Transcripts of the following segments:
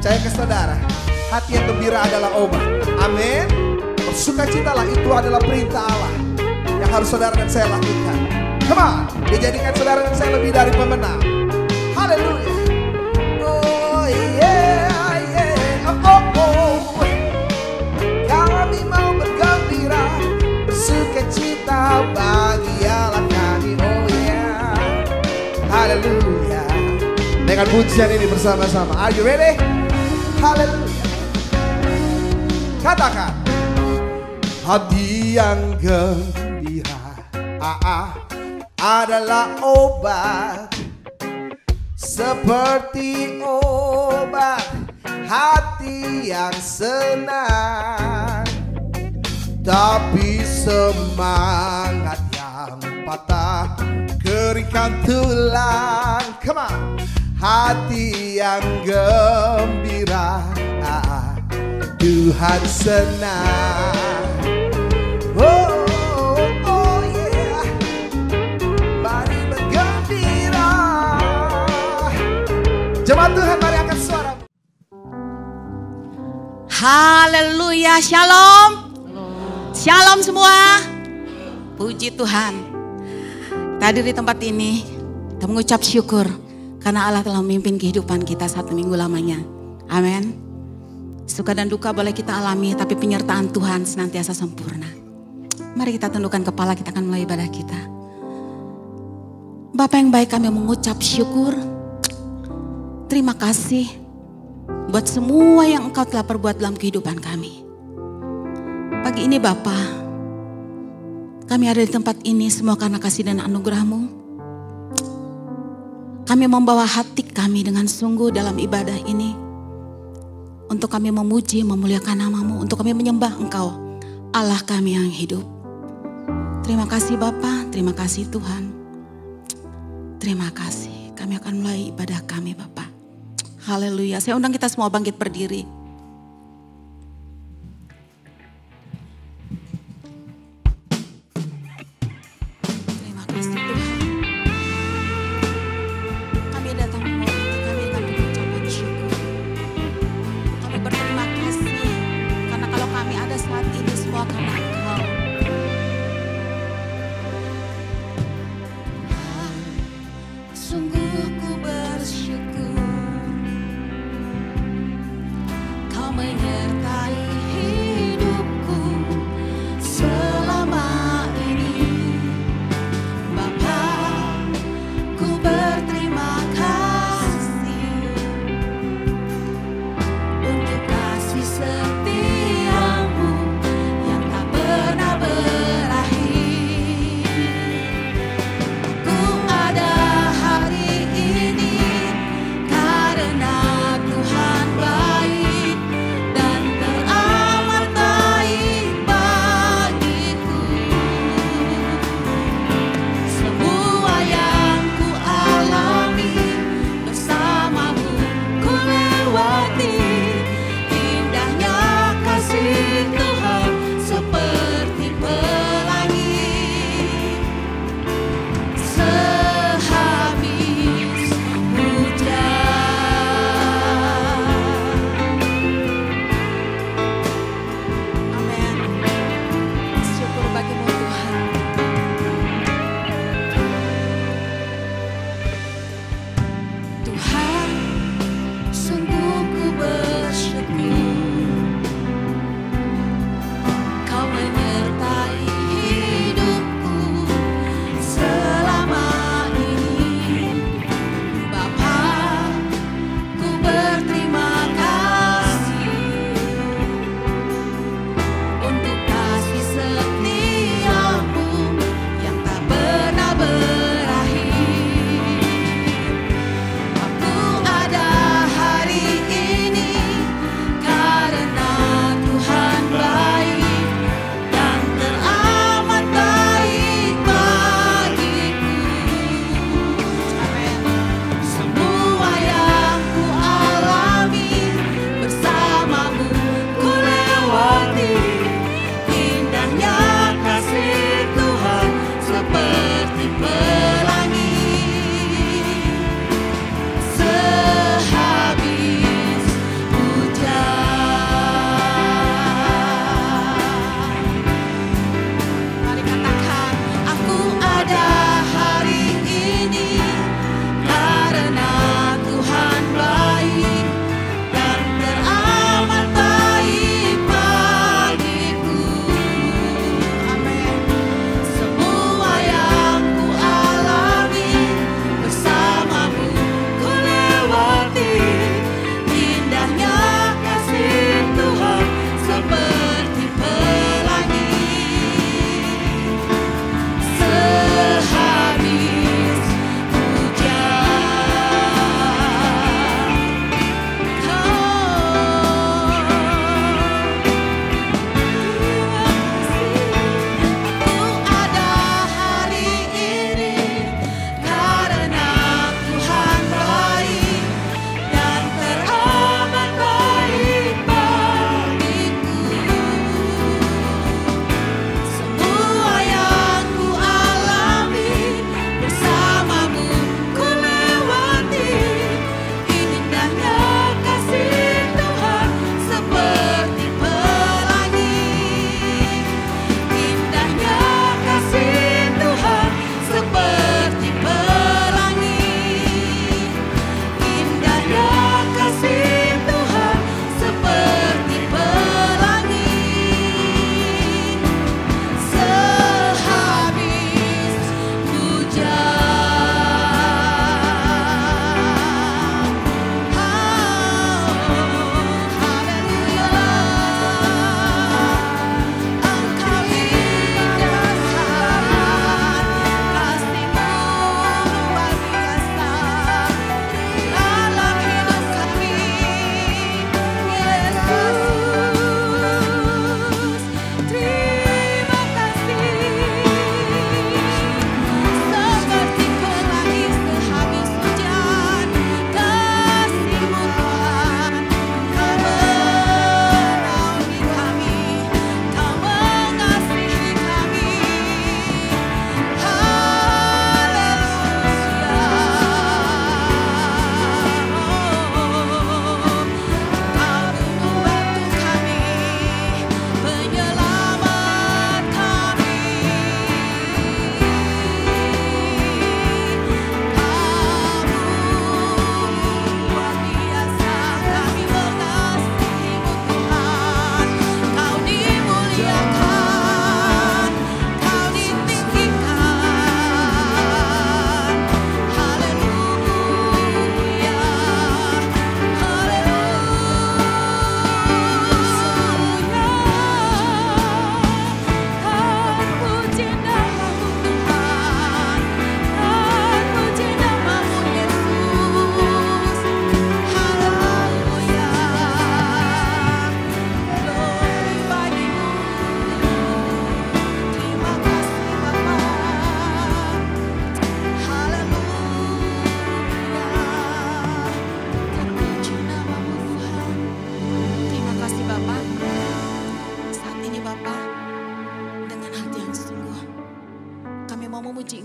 percaya ke saudara, hati yang gembira adalah obat. Amin. Bersukacitalah, itu adalah perintah Allah yang harus saudara dan saya lakukan. Come on, dijadikan saudara dan saya lebih dari pemenang. Haleluya. Oh yeah, yeah, oh, oh. Kami mau bergembira, bersukacita, bahagialah kami, oh yeah. Haleluya. Dengan pujian ini bersama-sama. Are you ready? Haleluya. Katakan, hati yang gembira adalah obat, seperti obat hati yang senang. Tapi semangat yang patah keringkan tulang. Come on. Hati yang gembira, Tuhan senang. Oh, oh yeah. Mari bergembira. Jemaat Tuhan, mari angkat suara. Haleluya, shalom. Shalom semua. Puji Tuhan. Kita hadir di tempat ini, kita mengucap syukur karena Allah telah memimpin kehidupan kita 1 minggu lamanya. Amin. Suka dan duka boleh kita alami, tapi penyertaan Tuhan senantiasa sempurna. Mari kita tundukkan kepala, kita akan mulai ibadah kita. Bapa yang baik, kami mengucap syukur. Terima kasih buat semua yang Engkau telah perbuat dalam kehidupan kami. Pagi ini Bapa, kami ada di tempat ini semua karena kasih dan anugerah-Mu. Kami membawa hati kami dengan sungguh dalam ibadah ini. Untuk kami memuji, memuliakan nama-Mu. Untuk kami menyembah Engkau, Allah kami yang hidup. Terima kasih Bapa, terima kasih Tuhan. Terima kasih. Kami akan mulai ibadah kami Bapa. Haleluya. Saya undang kita semua bangkit berdiri. Terima kasih Tuhan. Kami datang menghormati, kami dengan pengucapan syukur. Kami berterima kasih karena kalau kami ada saat ini semua karena Engkau. Sungguh ku bersyukur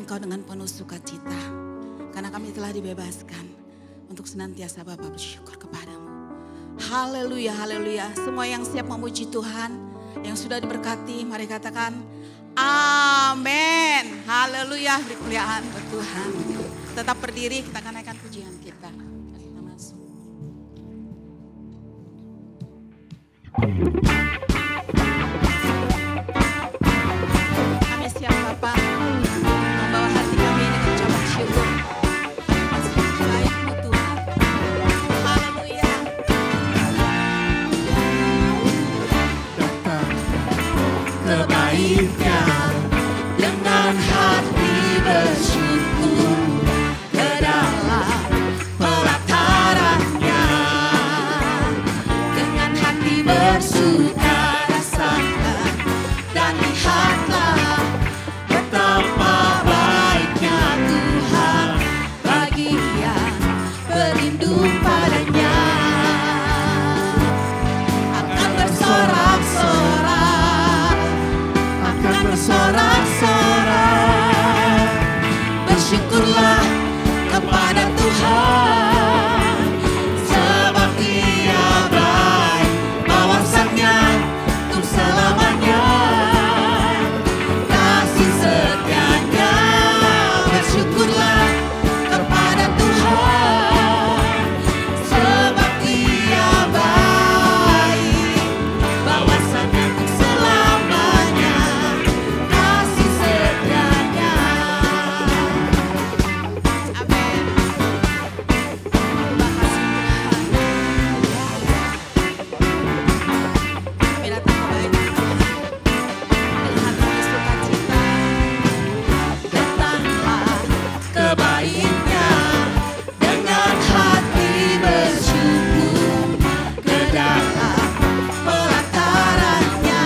Engkau dengan penuh sukacita. Karena kami telah dibebaskan untuk senantiasa Bapa bersyukur kepadamu. Haleluya, haleluya. Semua yang siap memuji Tuhan, yang sudah diberkati, mari katakan amin. Haleluya, beri kemuliaan buat Tuhan. Tetap berdiri, kita akan naikkan pujian kita. Mari kita masuk. Kami siap Bapa, membawa hati kami dengan ucapan syukur. Masih baik-Mu Tuhan. Haleluya. Datang kebaikan dengan hati bersyukur ke dalam pelatarannya, dengan hati bersuka rasakan dan lihatlah betapa baiknya Tuhan bagi yang berlindung padanya. Akan bersorak-sorak, akan bersorak-sorak, bersyukurlah kepada Tuhan, sebab Dia baik, bahwasannya untuk selamanya, kasih setianya. Bersyukurlah kepada Tuhan, sebab Dia baik, bahwasannya untuk selamanya, kasih setianya. Amin. Terima kasih Tuhan. Kami datang kebaik Tuhan dengan hati bersukacita. Datanglah kebaiknya dengan hati bersyukur ke dalam pelatarannya,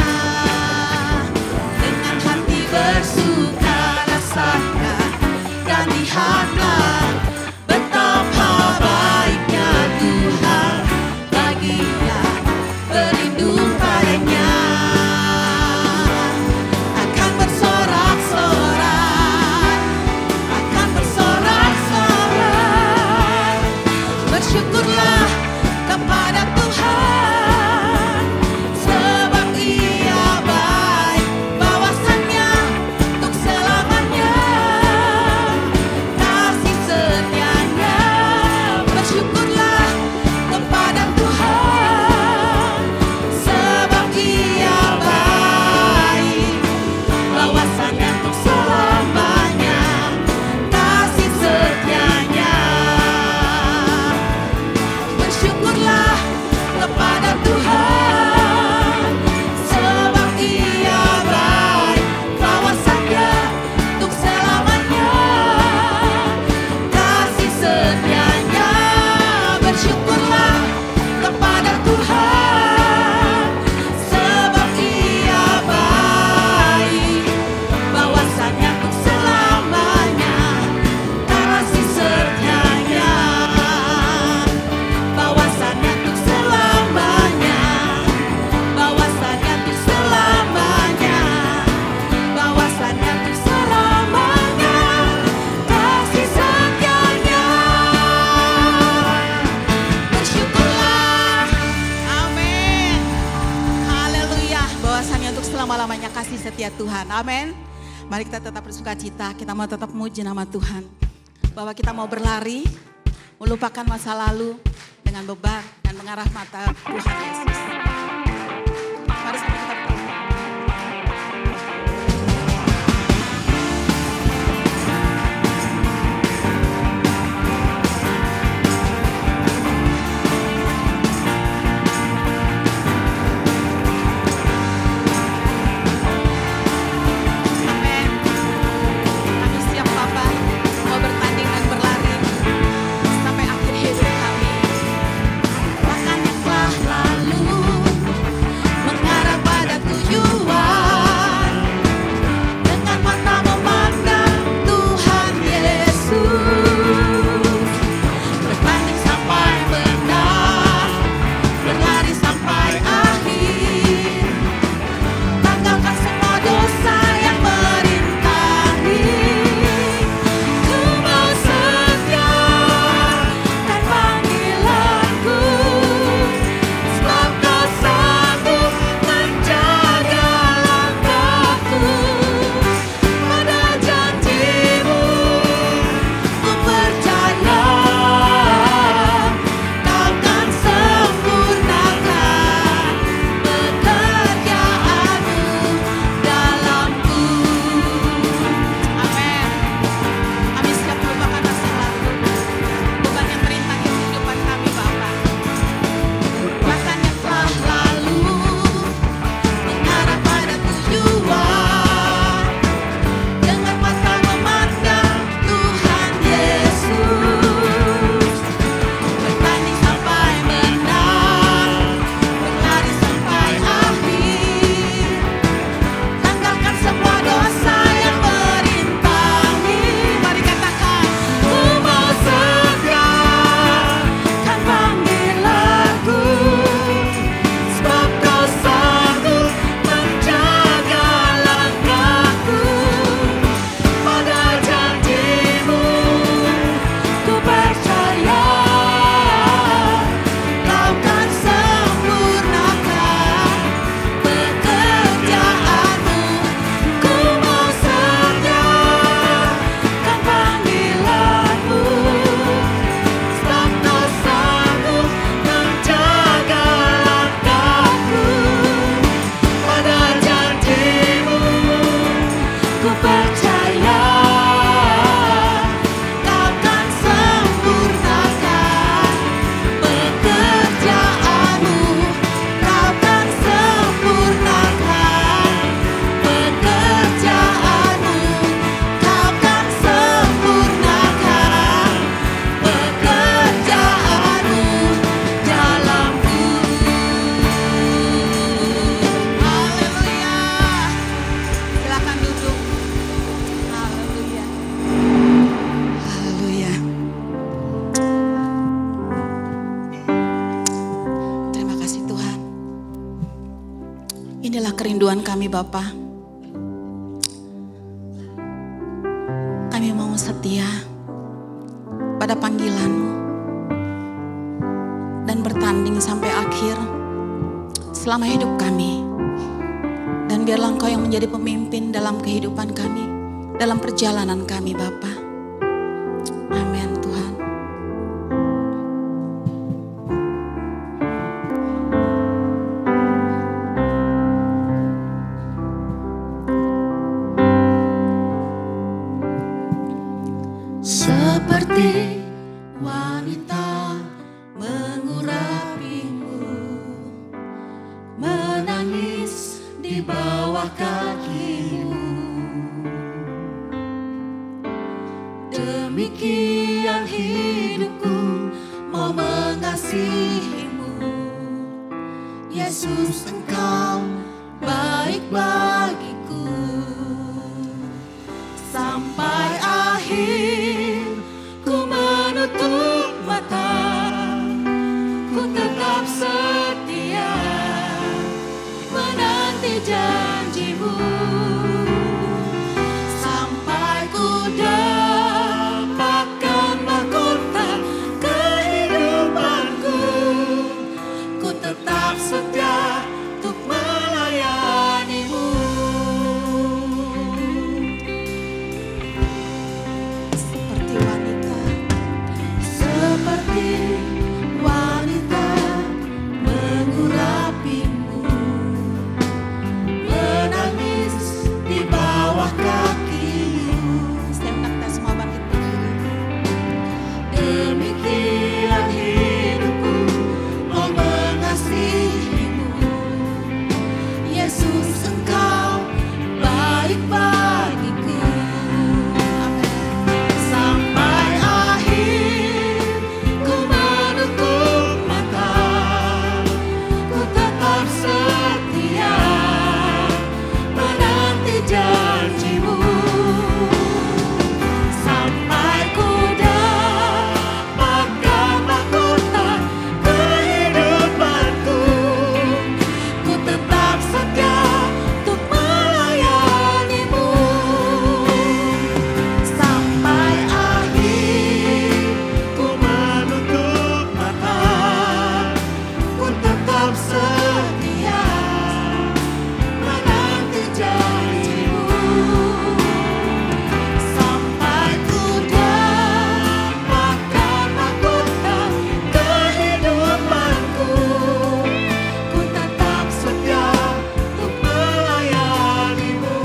dengan hati bersuka rasakan dan lihatlah betapa baiknya Tuhan bagi yang berlindung padanya. Akan bersorak-sorak, akan bersorak-sorak, bersyukurlah kepada Tuhan, sebab Ia baik, bahwasannya untuk selamanya, kasih setianya. Bersyukurlah kepada Tuhan, sebab Dia baik, bahwasannya untuk selamanya, kasih setianya. Bersyukurlah kepada Tuhan, sebab Dia baik, bahwasannya untuk selamanya, kasih setianya. Bersyukurlah kepada Tuhan, sebab Dia baik, bahwasannya untuk selamanya, kasih setianya. Bahwasannya untuk selamanya, bahwasannya untuk selamanya, bahwasannya untuk selamanya, kasih setianya. Bersyukurlah. Amin. Haleluya. Bahwasannya untuk selama-lamanya kasih setia Tuhan. Amin. Mari kita tetap bersukacita. Kita mau tetap memuji nama Tuhan. Bahwa kita mau berlari, melupakan masa lalu dengan beban dan mengarah mata Tuhan Yesus. Mari sama kita berdoa. Amin. Kami siap Bapa, mau bertanding dan berlari sampai akhir hidup kami. Bahkan yang telah lalu mengarah Inilah kerinduan kami Bapa. Kami mau setia pada panggilan-Mu dan bertanding sampai akhir selama hidup kami. Dan biarlah Engkau yang menjadi pemimpin dalam kehidupan kami, dalam perjalanan kami Bapa. Amin Tuhan. Seperti wanita mengurapimu, menangis di bawah kakimu. Demikian hidupku mau mengasihimu. Yesus, Engkau baik bagiku. Sampai akhir ku menutup mata, ku tetap setia menanti janji-Mu. Sampai ku dapatkan mahkota kehidupanku, ku tetap setia untuk melayani-Mu. Seperti wanita, Seperti wanita mengurapimu, menangis di bawah kakimu. setiap kita semua bangkit berdiri. Demikian hidupku mau mengasihimu. Yesus, Engkau baik bagiku. Sampai akhir ku menutup mata, ku tetap setia menanti janji-Mu. Sampai ku dapatkan mahkota kehidupanku, ku tetap setia untuk melayani-Mu. Sampai akhir ku menutup mata, ku tetap setia menanti janji-Mu. Sampai ku dapatkan mahkota kehidupanku, ku tetap setia untuk melayani-Mu.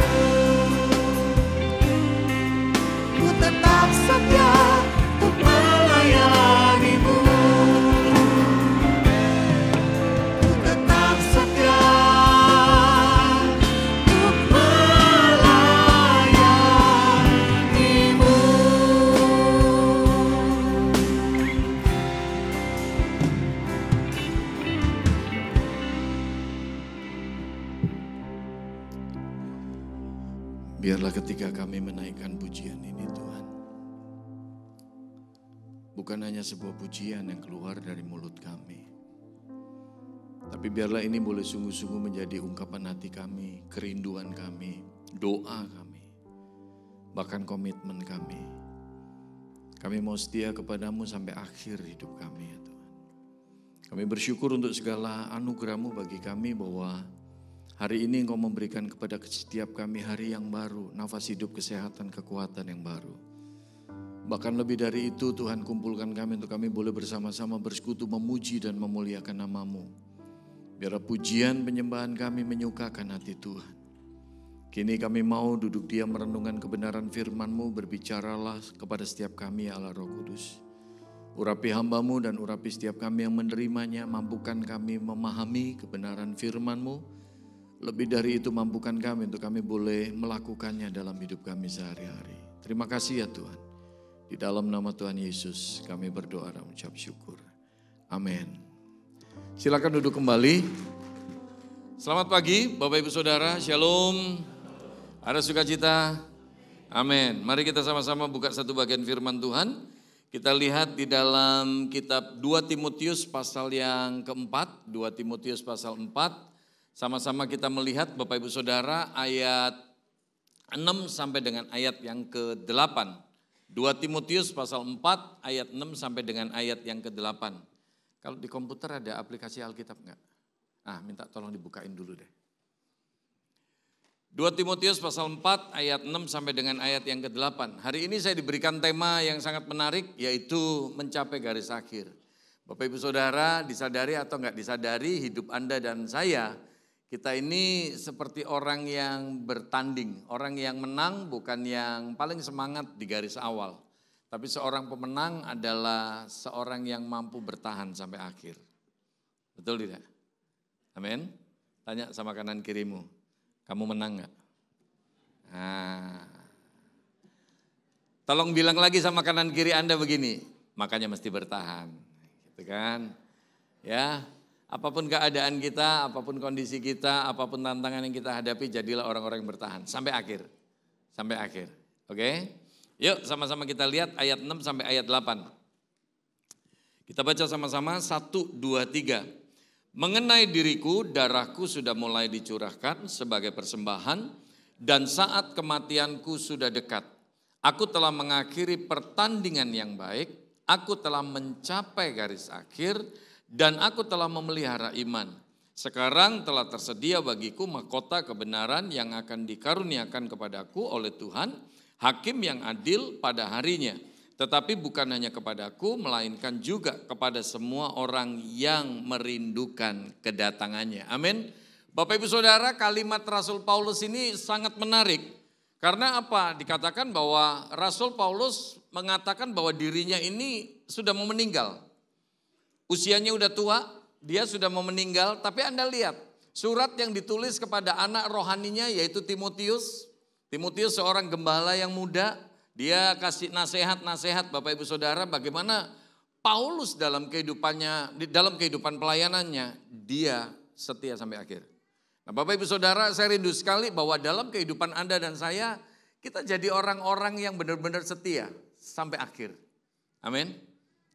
Ku tetap setia untuk melayani-Mu. Ku tetap setia untuk melayani-Mu. Biarlah ketika kami menaikkan pujian ini Tuhan, bukan hanya sebuah pujian yang keluar dari mulut kami, tapi biarlah ini boleh sungguh-sungguh menjadi ungkapan hati kami, kerinduan kami, doa kami, bahkan komitmen kami. Kami mau setia kepadamu sampai akhir hidup kami ya Tuhan. Kami bersyukur untuk segala anugerah-Mu bagi kami, bahwa hari ini Engkau memberikan kepada setiap kami hari yang baru, nafas hidup, kesehatan, kekuatan yang baru. Bahkan lebih dari itu Tuhan, kumpulkan kami untuk kami boleh bersama-sama bersekutu memuji dan memuliakan nama-Mu. Biarlah pujian penyembahan kami menyukakan hati Tuhan. Kini kami mau duduk diam merenungkan kebenaran firman-Mu, berbicaralah kepada setiap kami ya Allah Roh Kudus. Urapi hamba-Mu dan urapi setiap kami yang menerimanya, mampukan kami memahami kebenaran firman-Mu. Lebih dari itu mampukan kami untuk kami boleh melakukannya dalam hidup kami sehari-hari. Terima kasih ya Tuhan. Di dalam nama Tuhan Yesus kami berdoa dan mengucap syukur. Amin. Silakan duduk kembali. Selamat pagi Bapak Ibu Saudara, Shalom. Ada sukacita? Amin. Mari kita sama-sama buka satu bagian firman Tuhan. Kita lihat di dalam kitab 2 Timotius pasal yang keempat, 2 Timotius pasal 4. Sama-sama kita melihat Bapak Ibu Saudara ayat 6 sampai dengan ayat yang ke-8. 2 Timotius pasal 4 ayat 6 sampai dengan ayat yang ke-8. Kalau di komputer ada aplikasi Alkitab enggak? Minta tolong dibukain dulu deh. 2 Timotius pasal 4 ayat 6 sampai dengan ayat yang ke-8. Hari ini saya diberikan tema yang sangat menarik, yaitu mencapai garis akhir. Bapak Ibu Saudara, disadari atau enggak disadari, hidup Anda dan saya, kita ini seperti orang yang bertanding, orang yang menang bukan yang paling semangat di garis awal. Tapi seorang pemenang adalah seorang yang mampu bertahan sampai akhir. Betul tidak? Amin. Tanya sama kanan kirimu, kamu menang gak? Tolong bilang lagi sama kanan kiri Anda begini, makanya mesti bertahan. Gitu kan? Ya. Apapun keadaan kita, apapun kondisi kita, apapun tantangan yang kita hadapi, jadilah orang-orang yang bertahan sampai akhir. Sampai akhir. Oke? Yuk sama-sama kita lihat ayat 6 sampai ayat 8. Kita baca sama-sama 1, 2, 3. Mengenai diriku, darahku sudah mulai dicurahkan sebagai persembahan dan saat kematianku sudah dekat. Aku telah mengakhiri pertandingan yang baik, aku telah mencapai garis akhir, dan aku telah memelihara iman. Sekarang telah tersedia bagiku mahkota kebenaran yang akan dikaruniakan kepadaku oleh Tuhan, hakim yang adil pada harinya. Tetapi bukan hanya kepadaku, melainkan juga kepada semua orang yang merindukan kedatangannya. Amin. Bapak Ibu Saudara, kalimat Rasul Paulus ini sangat menarik. Karena apa? Dikatakan bahwa Rasul Paulus mengatakan bahwa dirinya ini sudah mau meninggal. Usianya udah tua, dia sudah mau meninggal, tapi Anda lihat surat yang ditulis kepada anak rohaninya yaitu Timotius. Timotius seorang gembala yang muda, dia kasih nasihat-nasihat Bapak Ibu Saudara bagaimana Paulus dalam kehidupannya, dalam kehidupan pelayanannya, dia setia sampai akhir. Nah Bapak Ibu Saudara, saya rindu sekali bahwa dalam kehidupan Anda dan saya, kita jadi orang-orang yang benar-benar setia sampai akhir. Amin.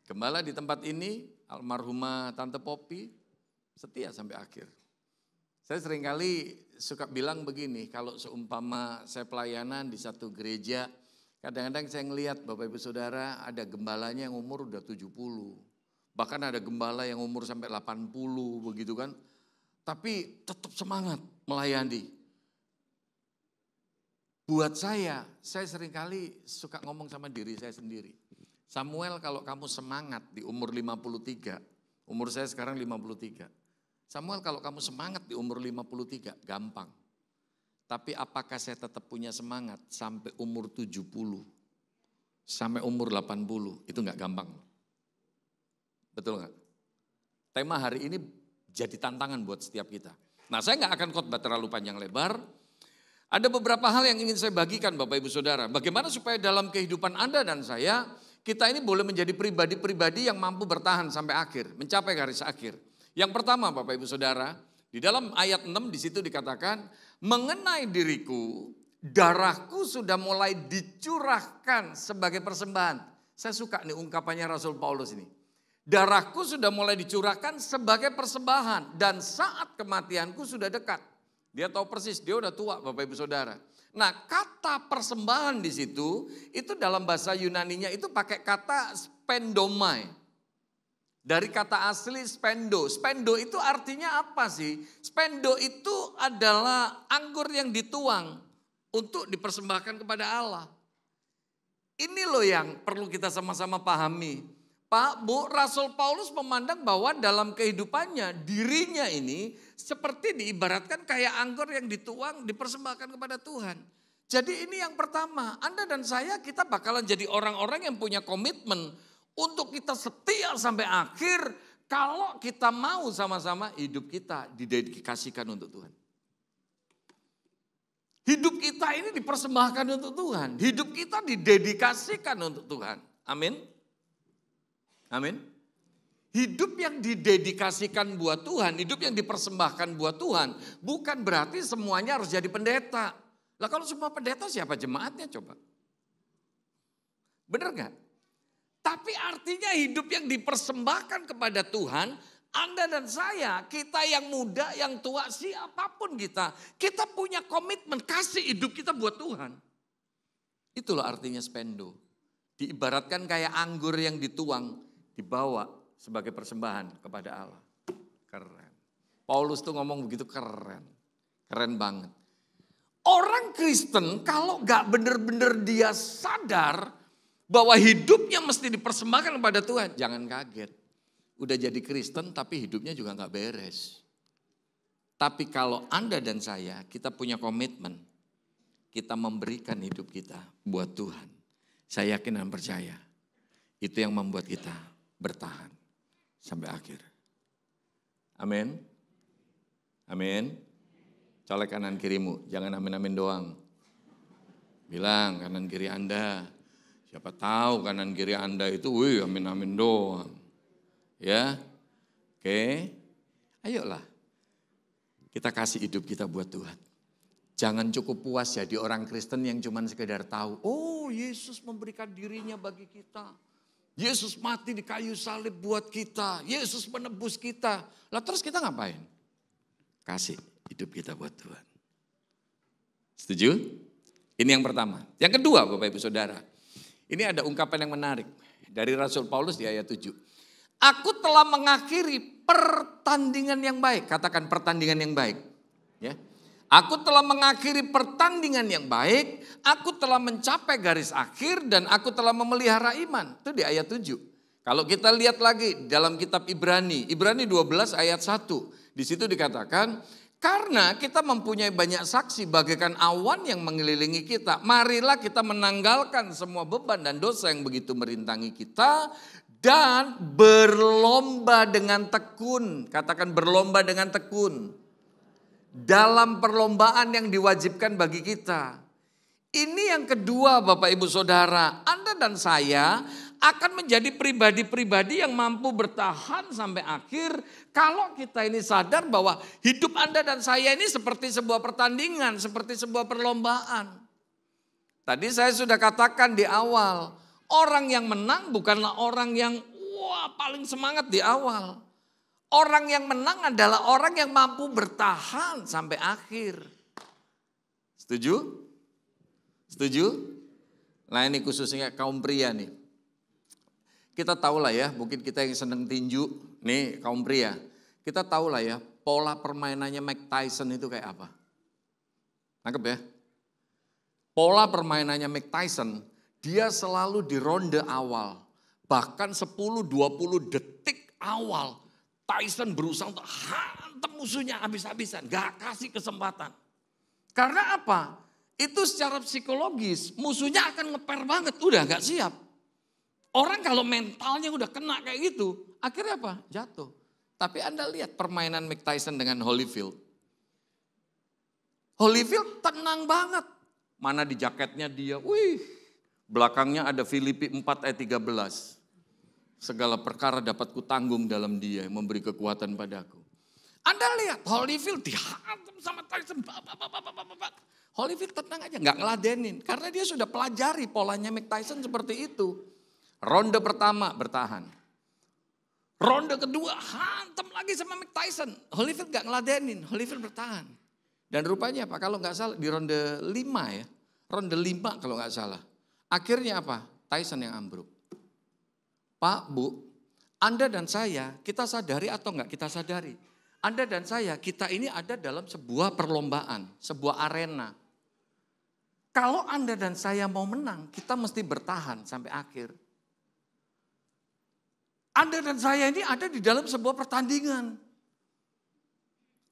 Gembala di tempat ini, almarhumah Tante Poppy, setia sampai akhir. Saya seringkali suka bilang begini, kalau seumpama saya pelayanan di satu gereja, kadang-kadang saya ngelihat Bapak Ibu Saudara ada gembalanya yang umur udah 70. Bahkan ada gembala yang umur sampai 80 begitu kan. Tapi tetap semangat melayani. Buat saya seringkali suka ngomong sama diri saya sendiri. Samuel, kalau kamu semangat di umur 53, umur saya sekarang 53. Samuel, kalau kamu semangat di umur 53, gampang. Tapi apakah saya tetap punya semangat sampai umur 70, sampai umur 80, itu gak gampang. Betul gak? Tema hari ini jadi tantangan buat setiap kita. Nah saya gak akan khotbah terlalu panjang lebar. Ada beberapa hal yang ingin saya bagikan Bapak Ibu Saudara. Bagaimana supaya dalam kehidupan Anda dan saya, kita ini boleh menjadi pribadi-pribadi yang mampu bertahan sampai akhir, mencapai garis akhir. Yang pertama Bapak Ibu Saudara, di dalam ayat 6 di situ dikatakan, mengenai diriku, darahku sudah mulai dicurahkan sebagai persembahan. Saya suka nih ungkapannya Rasul Paulus ini. Darahku sudah mulai dicurahkan sebagai persembahan dan saat kematianku sudah dekat. Dia tahu persis, dia udah tua Bapak Ibu Saudara. Nah kata persembahan di situ, itu dalam bahasa Yunaninya itu pakai kata spendomai. Dari kata asli spendo. Spendo itu artinya apa sih? Spendo itu adalah anggur yang dituang untuk dipersembahkan kepada Allah. Ini loh yang perlu kita sama-sama pahami. Pak, Bu, Rasul Paulus memandang bahwa dalam kehidupannya dirinya ini seperti diibaratkan kayak anggur yang dituang, dipersembahkan kepada Tuhan. Jadi ini yang pertama, Anda dan saya kita bakalan jadi orang-orang yang punya komitmen untuk kita setia sampai akhir kalau kita mau sama-sama hidup kita didedikasikan untuk Tuhan. Hidup kita ini dipersembahkan untuk Tuhan, hidup kita didedikasikan untuk Tuhan. Amin. Amin. Hidup yang didedikasikan buat Tuhan, hidup yang dipersembahkan buat Tuhan, bukan berarti semuanya harus jadi pendeta. Lah kalau semua pendeta siapa jemaatnya coba? Benar gak? Tapi artinya hidup yang dipersembahkan kepada Tuhan Anda dan saya, kita yang muda, yang tua, siapapun kita punya komitmen kasih hidup kita buat Tuhan. Itulah artinya spendo. Diibaratkan kayak anggur yang dituang, dibawa sebagai persembahan kepada Allah. Keren. Paulus tuh ngomong begitu keren. Keren banget. Orang Kristen kalau gak bener-bener dia sadar bahwa hidupnya mesti dipersembahkan kepada Tuhan, jangan kaget. Udah jadi Kristen tapi hidupnya juga gak beres. Tapi kalau Anda dan saya, kita punya komitmen. Kita memberikan hidup kita buat Tuhan. Saya yakin dan percaya. Itu yang membuat kita bertahan sampai akhir. Amin. Amin. Colek kanan kirimu, jangan amin-amin doang. Bilang kanan kiri Anda. Siapa tahu kanan kiri Anda itu, wih amin-amin doang. Ya, oke. Ayolah, kita kasih hidup kita buat Tuhan. Jangan cukup puas jadi orang Kristen yang cuma sekedar tahu, oh Yesus memberikan dirinya bagi kita. Yesus mati di kayu salib buat kita. Yesus menebus kita. Lah terus kita ngapain? Kasih hidup kita buat Tuhan. Setuju? Ini yang pertama. Yang kedua Bapak Ibu Saudara. Ini ada ungkapan yang menarik. Dari Rasul Paulus di ayat 7. Aku telah mengakhiri pertandingan yang baik. Katakan pertandingan yang baik. Ya. Aku telah mengakhiri pertandingan yang baik. Aku telah mencapai garis akhir dan aku telah memelihara iman. Itu di ayat 7. Kalau kita lihat lagi dalam kitab Ibrani. Ibrani 12 ayat 1. Di situ dikatakan, karena kita mempunyai banyak saksi bagaikan awan yang mengelilingi kita. Marilah kita menanggalkan semua beban dan dosa yang begitu merintangi kita. Dan berlomba dengan tekun. Katakan berlomba dengan tekun. Dalam perlombaan yang diwajibkan bagi kita. Ini yang kedua Bapak Ibu Saudara. Anda dan saya akan menjadi pribadi-pribadi yang mampu bertahan sampai akhir. Kalau kita ini sadar bahwa hidup Anda dan saya ini seperti sebuah pertandingan. Seperti sebuah perlombaan. Tadi saya sudah katakan di awal. Orang yang menang bukanlah orang yang paling semangat di awal. Orang yang menang adalah orang yang mampu bertahan sampai akhir. Setuju? Setuju? Nah ini khususnya kaum pria nih. Kita tahu lah ya, mungkin kita yang senang tinju, nih kaum pria. Kita tahu lah ya, pola permainannya Mike Tyson itu kayak apa. Nangkep ya? Pola permainannya Mike Tyson, dia selalu di ronde awal. Bahkan 10-20 detik awal. Tyson berusaha untuk hantam musuhnya habis-habisan. Gak kasih kesempatan. Karena apa? Itu secara psikologis musuhnya akan ngeper banget. Udah gak siap. Orang kalau mentalnya udah kena kayak gitu. Akhirnya apa? Jatuh. Tapi Anda lihat permainan Mike Tyson dengan Holyfield. Holyfield tenang banget. Mana di jaketnya dia. Wih. Belakangnya ada Filipi 4 ayat 13. Segala perkara dapat kutanggung dalam dia yang memberi kekuatan padaku. Anda lihat Holyfield dihantam sama Tyson. Holyfield tenang aja gak ngeladenin. Karena dia sudah pelajari polanya Mike Tyson seperti itu. Ronde pertama bertahan. Ronde kedua hantam lagi sama Mike Tyson. Holyfield gak ngeladenin. Holyfield bertahan. Dan rupanya apa? Kalau gak salah di ronde 5 ya. Ronde 5 kalau gak salah. Akhirnya apa? Tyson yang ambruk. Pak, Bu, Anda dan saya, kita sadari atau enggak kita sadari. Anda dan saya, kita ini ada dalam sebuah perlombaan, sebuah arena. Kalau Anda dan saya mau menang, kita mesti bertahan sampai akhir. Anda dan saya ini ada di dalam sebuah pertandingan.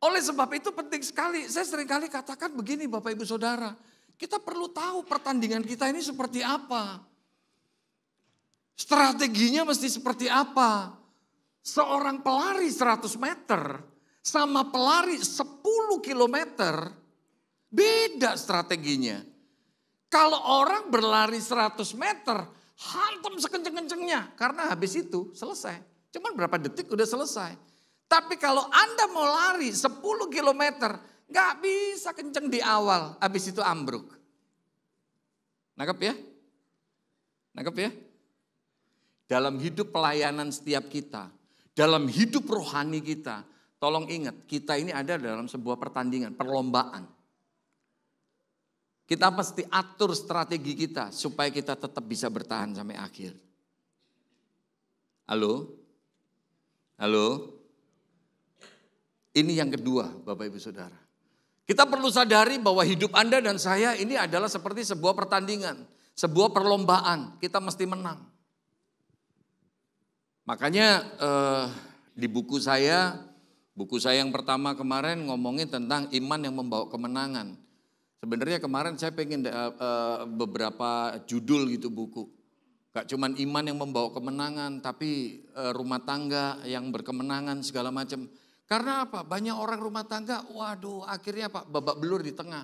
Oleh sebab itu penting sekali, saya seringkali katakan begini Bapak Ibu Saudara. Kita perlu tahu pertandingan kita ini seperti apa. Strateginya mesti seperti apa. Seorang pelari 100 meter sama pelari 10 kilometer beda strateginya. Kalau orang berlari 100 meter hantam sekenceng-kencengnya karena habis itu selesai. Cuman berapa detik udah selesai. Tapi kalau Anda mau lari 10 kilometer gak bisa kenceng di awal, habis itu ambruk. Nangkep ya? Nangkep ya? Dalam hidup pelayanan setiap kita, dalam hidup rohani kita, tolong ingat, kita ini ada dalam sebuah pertandingan, perlombaan. Kita pasti atur strategi kita supaya kita tetap bisa bertahan sampai akhir. Halo? Halo? Ini yang kedua, Bapak Ibu Saudara. Kita perlu sadari bahwa hidup Anda dan saya ini adalah seperti sebuah pertandingan, sebuah perlombaan. Kita mesti menang. Makanya di buku saya yang pertama kemarin ngomongin tentang iman yang membawa kemenangan. Sebenarnya kemarin saya pengen beberapa judul gitu buku. Gak cuman iman yang membawa kemenangan, tapi rumah tangga yang berkemenangan segala macam. Karena apa? Banyak orang rumah tangga, waduh akhirnya apa? Babak belur di tengah.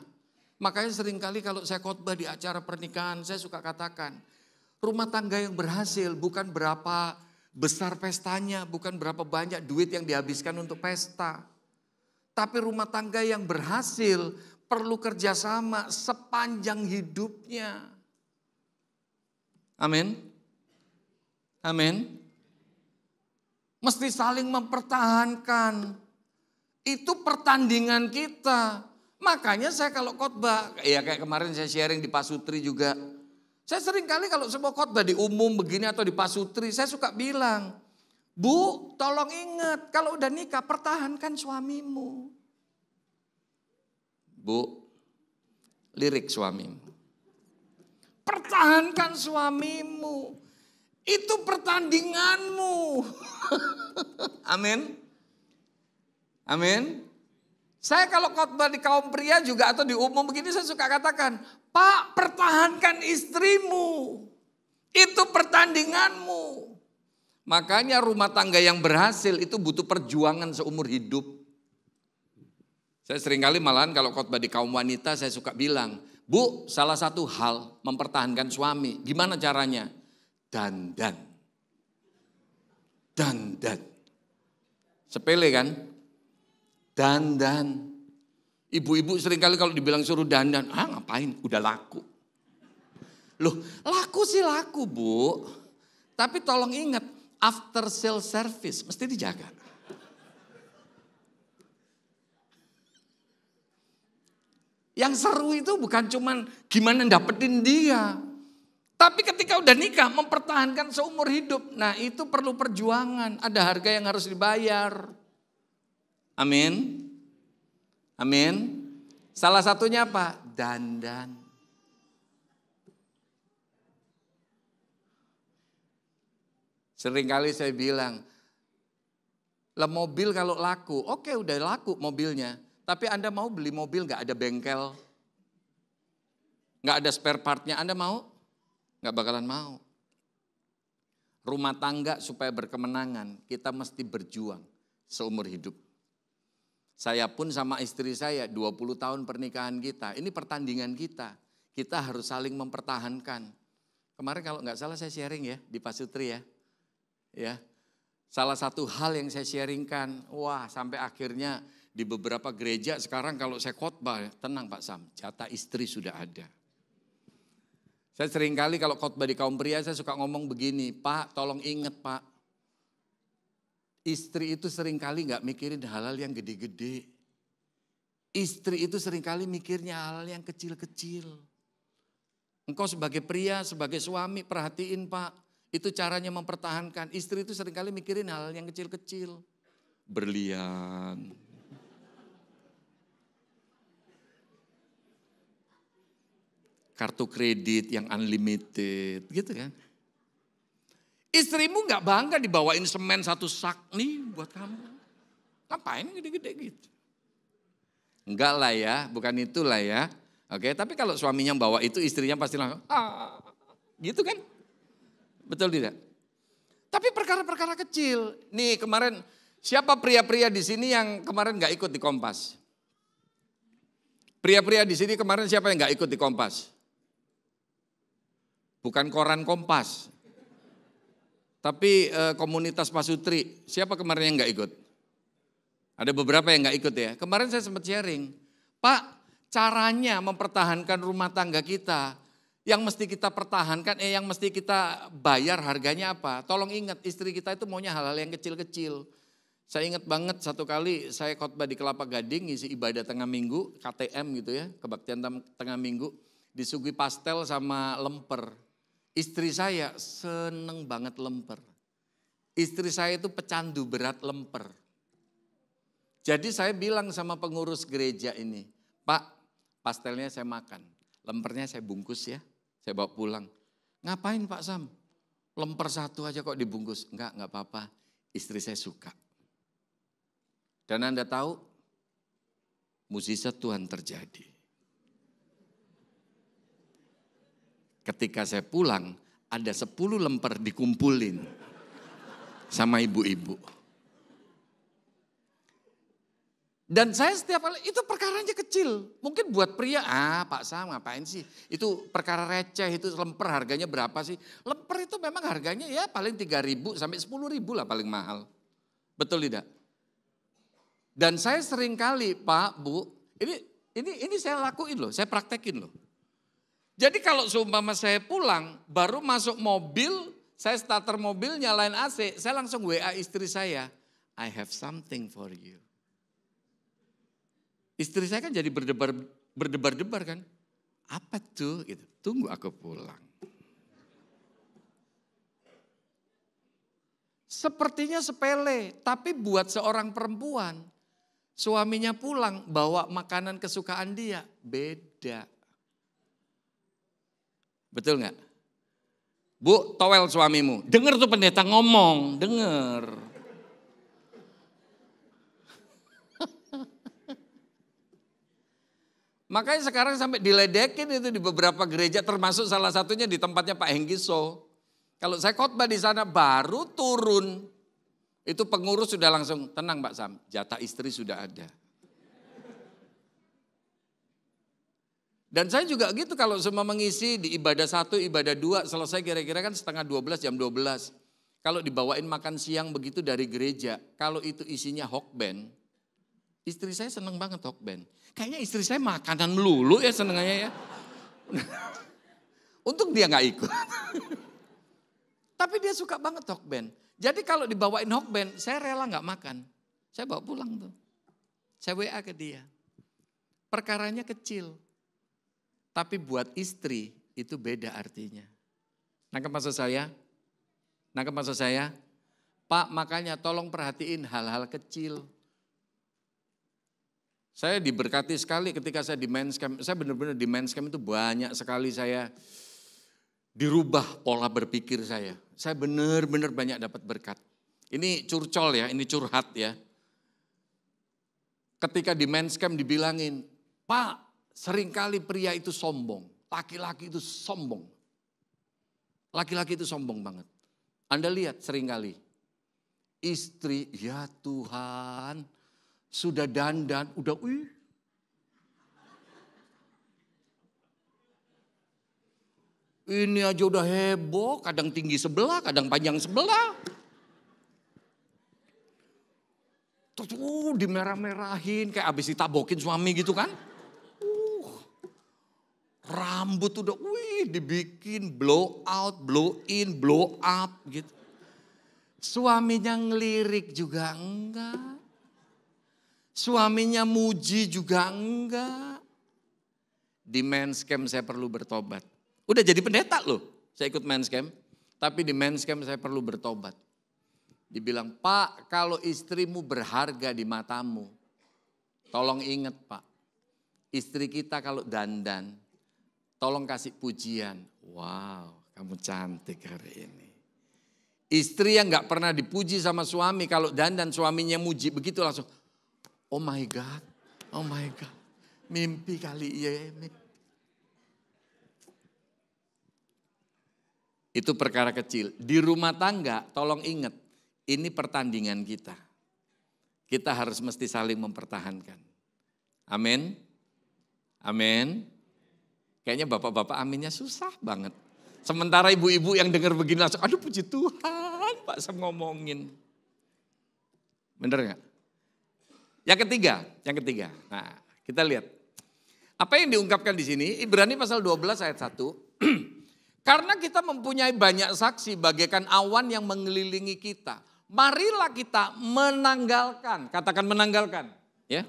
Makanya seringkali kalau saya khotbah di acara pernikahan, saya suka katakan, rumah tangga yang berhasil bukan berapa besar pestanya, bukan berapa banyak duit yang dihabiskan untuk pesta. Tapi rumah tangga yang berhasil perlu kerjasama sepanjang hidupnya. Amin. Amin. Mesti saling mempertahankan. Itu pertandingan kita. Makanya saya kalau khotbah, ya kayak kemarin saya sharing di Pasutri juga. Saya sering kali kalau sebuah khotbah di umum begini atau di Pasutri, saya suka bilang, Bu, tolong ingat kalau udah nikah pertahankan suamimu. Bu, lirik suamimu. Pertahankan suamimu. Itu pertandinganmu. Amin. Amin. Saya kalau khotbah di kaum pria juga atau di umum begini saya suka katakan, Pak, pertahankan istrimu. Itu pertandinganmu. Makanya rumah tangga yang berhasil itu butuh perjuangan seumur hidup. Saya seringkali malahan kalau khotbah di kaum wanita saya suka bilang, Bu, salah satu hal mempertahankan suami. Gimana caranya? Dandan. Dandan. Sepele kan? Dandan. Ibu-ibu seringkali kalau dibilang suruh dandan, ngapain? Udah laku. Loh, laku sih laku, Bu. Tapi tolong ingat, after sale service mesti dijaga. Yang seru itu bukan cuman gimana dapetin dia. Tapi ketika udah nikah mempertahankan seumur hidup. Nah itu perlu perjuangan. Ada harga yang harus dibayar. Amin. Amin. Salah satunya apa? Dandan. Seringkali saya bilang, lah mobil kalau laku, oke udah laku mobilnya. Tapi Anda mau beli mobil gak ada bengkel, gak ada spare partnya, Anda mau? Gak bakalan mau. Rumah tangga supaya berkemenangan, kita mesti berjuang seumur hidup. Saya pun sama istri saya 20 tahun pernikahan kita, ini pertandingan kita. Kita harus saling mempertahankan. Kemarin kalau gak salah saya sharing ya di Pasutri ya. Salah satu hal yang saya sharingkan, wah sampai akhirnya di beberapa gereja sekarang kalau saya khotbah, tenang Pak Sam, jatah istri sudah ada. Saya seringkali kalau khotbah di kaum pria saya suka ngomong begini, Pak tolong ingat Pak, istri itu seringkali gak mikirin hal-hal yang gede-gede. Istri itu seringkali mikirnya hal-hal yang kecil-kecil. Engkau sebagai pria, sebagai suami perhatiin Pak, itu caranya mempertahankan. Istri itu seringkali mikirin hal-hal yang kecil-kecil. Berlian. Kartu kredit yang unlimited, gitu kan. Istrimu gak bangga dibawain semen 1 sak nih buat kamu. Ngapain gede-gede gitu. Enggak lah ya, bukan itulah ya. Oke, tapi kalau suaminya bawa itu istrinya pasti langsung, gitu kan. Betul tidak? Tapi perkara-perkara kecil. Nih kemarin siapa pria-pria di sini yang kemarin gak ikut di Kompas? Pria-pria di sini kemarin siapa yang gak ikut di Kompas? Bukan koran Kompas. Tapi komunitas Pasutri, siapa kemarin yang gak ikut? Ada beberapa yang gak ikut ya. Kemarin saya sempat sharing, Pak caranya mempertahankan rumah tangga kita, Yang mesti kita pertahankan, yang mesti kita bayar harganya apa? Tolong ingat, istri kita itu maunya hal-hal yang kecil-kecil. Saya ingat banget satu kali saya khotbah di Kelapa Gading, ngisi ibadah tengah minggu, KTM gitu ya, kebaktian tengah minggu. Disuguhi pastel sama lemper. Istri saya seneng banget lemper. Istri saya itu pecandu berat lemper. Jadi saya bilang sama pengurus gereja ini, Pak, pastelnya saya makan, lempernya saya bungkus ya, saya bawa pulang. Ngapain Pak Sam? Lemper satu aja kok dibungkus. Enggak apa-apa, istri saya suka. Dan Anda tahu, mukjizat Tuhan terjadi. Ketika saya pulang, ada 10 lemper dikumpulin sama ibu-ibu. Dan saya setiap kali, itu perkaranya kecil. Mungkin buat pria, Pak Sam ngapain sih? Itu perkara receh, itu lemper harganya berapa sih? Lemper itu memang harganya ya paling 3.000 sampai 10.000 lah paling mahal. Betul tidak? Dan saya sering kali, Pak, Bu, ini saya lakuin loh, saya praktekin loh. Jadi kalau seumpama saya pulang, baru masuk mobil, saya starter mobil, nyalain AC, saya langsung WA istri saya, I have something for you. Istri saya kan jadi berdebar-debar kan. Apa tuh? Gitu. Tunggu aku pulang. Sepertinya sepele, tapi buat seorang perempuan, suaminya pulang bawa makanan kesukaan dia, beda. Betul nggak? Bu, towel suamimu. Dengar tuh pendeta ngomong, dengar. Makanya sekarang sampai diledekin itu di beberapa gereja, termasuk salah satunya di tempatnya Pak Hengkiso. Kalau saya khotbah di sana baru turun, itu pengurus sudah langsung, tenang Pak Sam, jatah istri sudah ada. Dan saya juga gitu kalau semua mengisi di ibadah 1, ibadah 2, selesai kira-kira kan setengah 12, jam 12. Kalau dibawain makan siang begitu dari gereja, kalau itu isinya hokben, istri saya seneng banget hokben. Kayaknya istri saya makanan melulu ya senengannya ya. Untung dia gak ikut. Tapi dia suka banget hokben. Jadi kalau dibawain hokben, saya rela gak makan. Saya bawa pulang tuh. Saya WA ke dia. Perkaranya kecil. Tapi buat istri itu beda artinya. Nangkep maksud saya? Nangkep maksud saya? Pak, makanya tolong perhatiin hal-hal kecil. Saya diberkati sekali ketika saya di Men's Camp. Saya benar-benar di Men's Camp itu banyak sekali saya dirubah pola berpikir saya. Saya benar-benar banyak dapat berkat. Ini curcol ya, ini curhat ya. Ketika di Men's Camp dibilangin, Pak, seringkali pria itu sombong. Laki-laki itu sombong. Laki-laki itu sombong banget. Anda lihat seringkali. Istri, ya Tuhan, sudah dandan, udah ini aja udah heboh, kadang tinggi sebelah, kadang panjang sebelah. Terus dimerah-merahin, kayak abis ditabokin suami gitu kan. Rambut udah, dibikin blow out, blow in, blow up gitu. Suaminya ngelirik juga enggak. Suaminya muji juga enggak. Di Men's Camp saya perlu bertobat. Udah jadi pendeta loh, saya ikut Men's Camp. Tapi di Men's Camp saya perlu bertobat. Dibilang, Pak, kalau istrimu berharga di matamu, tolong ingat Pak, istri kita kalau dandan, tolong kasih pujian. Wow, kamu cantik hari ini. Istri yang gak pernah dipuji sama suami, kalau dandan suaminya muji, begitu langsung, oh my God, oh my God. Mimpi kali ya. Itu perkara kecil. Di rumah tangga tolong ingat, ini pertandingan kita. Kita harus mesti saling mempertahankan. Amin. Amin. Kayaknya bapak-bapak aminnya susah banget. Sementara ibu-ibu yang dengar begini langsung, aduh puji Tuhan Pak Sam ngomongin. Bener gak? Yang ketiga. Nah kita lihat. Apa yang diungkapkan di sini, Ibrani pasal 12 ayat 1. Karena kita mempunyai banyak saksi bagaikan awan yang mengelilingi kita. Marilah kita menanggalkan, katakan menanggalkan. Ya,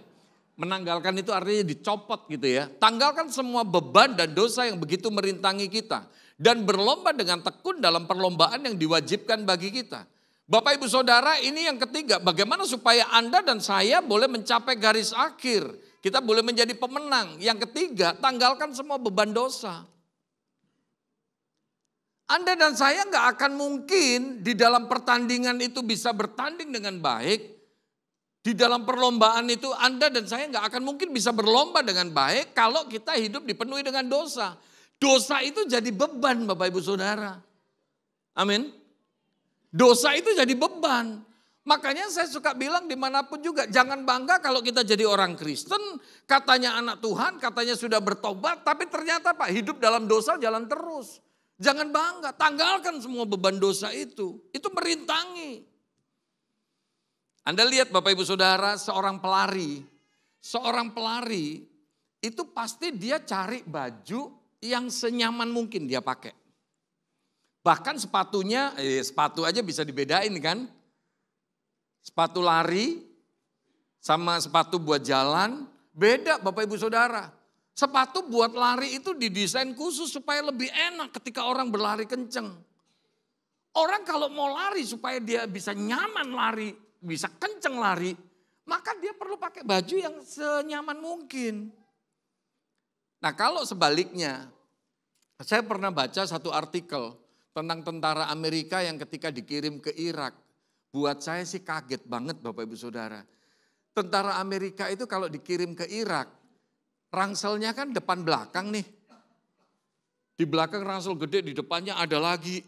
menanggalkan itu artinya dicopot gitu ya. Tanggalkan semua beban dan dosa yang begitu merintangi kita. Dan berlomba dengan tekun dalam perlombaan yang diwajibkan bagi kita. Bapak ibu saudara, ini yang ketiga, bagaimana supaya Anda dan saya boleh mencapai garis akhir. Kita boleh menjadi pemenang. Yang ketiga, tanggalkan semua beban dosa. Anda dan saya nggak akan mungkin di dalam pertandingan itu bisa bertanding dengan baik. Di dalam perlombaan itu Anda dan saya nggak akan mungkin bisa berlomba dengan baik kalau kita hidup dipenuhi dengan dosa. Dosa itu jadi beban Bapak Ibu Saudara. Amin. Dosa itu jadi beban. Makanya saya suka bilang dimanapun juga, jangan bangga kalau kita jadi orang Kristen, katanya anak Tuhan, katanya sudah bertobat, tapi ternyata Pak hidup dalam dosa jalan terus. Jangan bangga, tanggalkan semua beban dosa itu merintangi. Anda lihat Bapak Ibu Saudara, seorang pelari itu pasti dia cari baju yang senyaman mungkin dia pakai. Bahkan sepatunya, sepatu aja bisa dibedain kan. Sepatu lari sama sepatu buat jalan, beda Bapak Ibu Saudara. Sepatu buat lari itu didesain khusus supaya lebih enak ketika orang berlari kenceng. Orang kalau mau lari supaya dia bisa nyaman lari, bisa kenceng lari, maka dia perlu pakai baju yang senyaman mungkin. Nah kalau sebaliknya, saya pernah baca satu artikel tentang tentara Amerika yang ketika dikirim ke Irak. Buat saya sih kaget banget Bapak Ibu Saudara. Tentara Amerika itu kalau dikirim ke Irak, rangselnya kan depan belakang nih. Di belakang ransel gede, di depannya ada lagi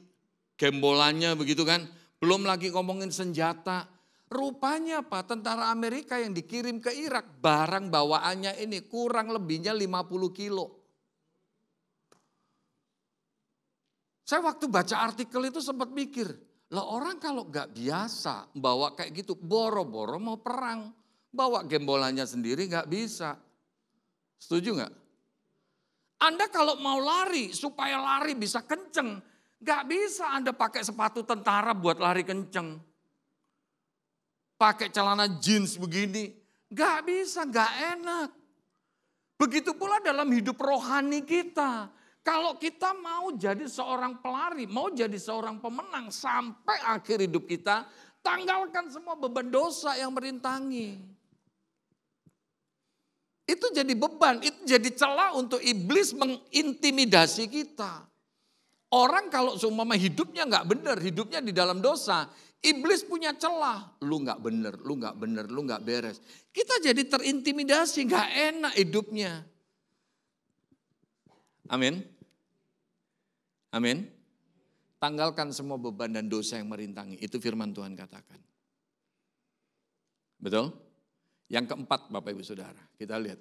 gembolannya begitu kan. Belum lagi ngomongin senjata. Rupanya apa? Tentara Amerika yang dikirim ke Irak, barang bawaannya ini kurang lebihnya 50 kilo. Saya waktu baca artikel itu sempat mikir, lah orang kalau gak biasa bawa kayak gitu, boro-boro mau perang. Bawa gembolannya sendiri gak bisa. Setuju gak? Anda kalau mau lari, supaya lari bisa kenceng, gak bisa Anda pakai sepatu tentara buat lari kenceng. Pakai celana jeans begini, gak bisa, gak enak. Begitu pula dalam hidup rohani kita. Kalau kita mau jadi seorang pelari, mau jadi seorang pemenang sampai akhir hidup kita, tanggalkan semua beban dosa yang merintangi. Itu jadi beban, itu jadi celah untuk iblis mengintimidasi kita. Orang kalau seumpama hidupnya nggak benar, hidupnya di dalam dosa, iblis punya celah. Lu nggak benar, lu nggak benar, lu nggak beres. Kita jadi terintimidasi, nggak enak hidupnya. Amin. Amin. Tanggalkan semua beban dan dosa yang merintangi. Itu firman Tuhan katakan. Betul? Yang keempat Bapak Ibu Saudara. Kita lihat.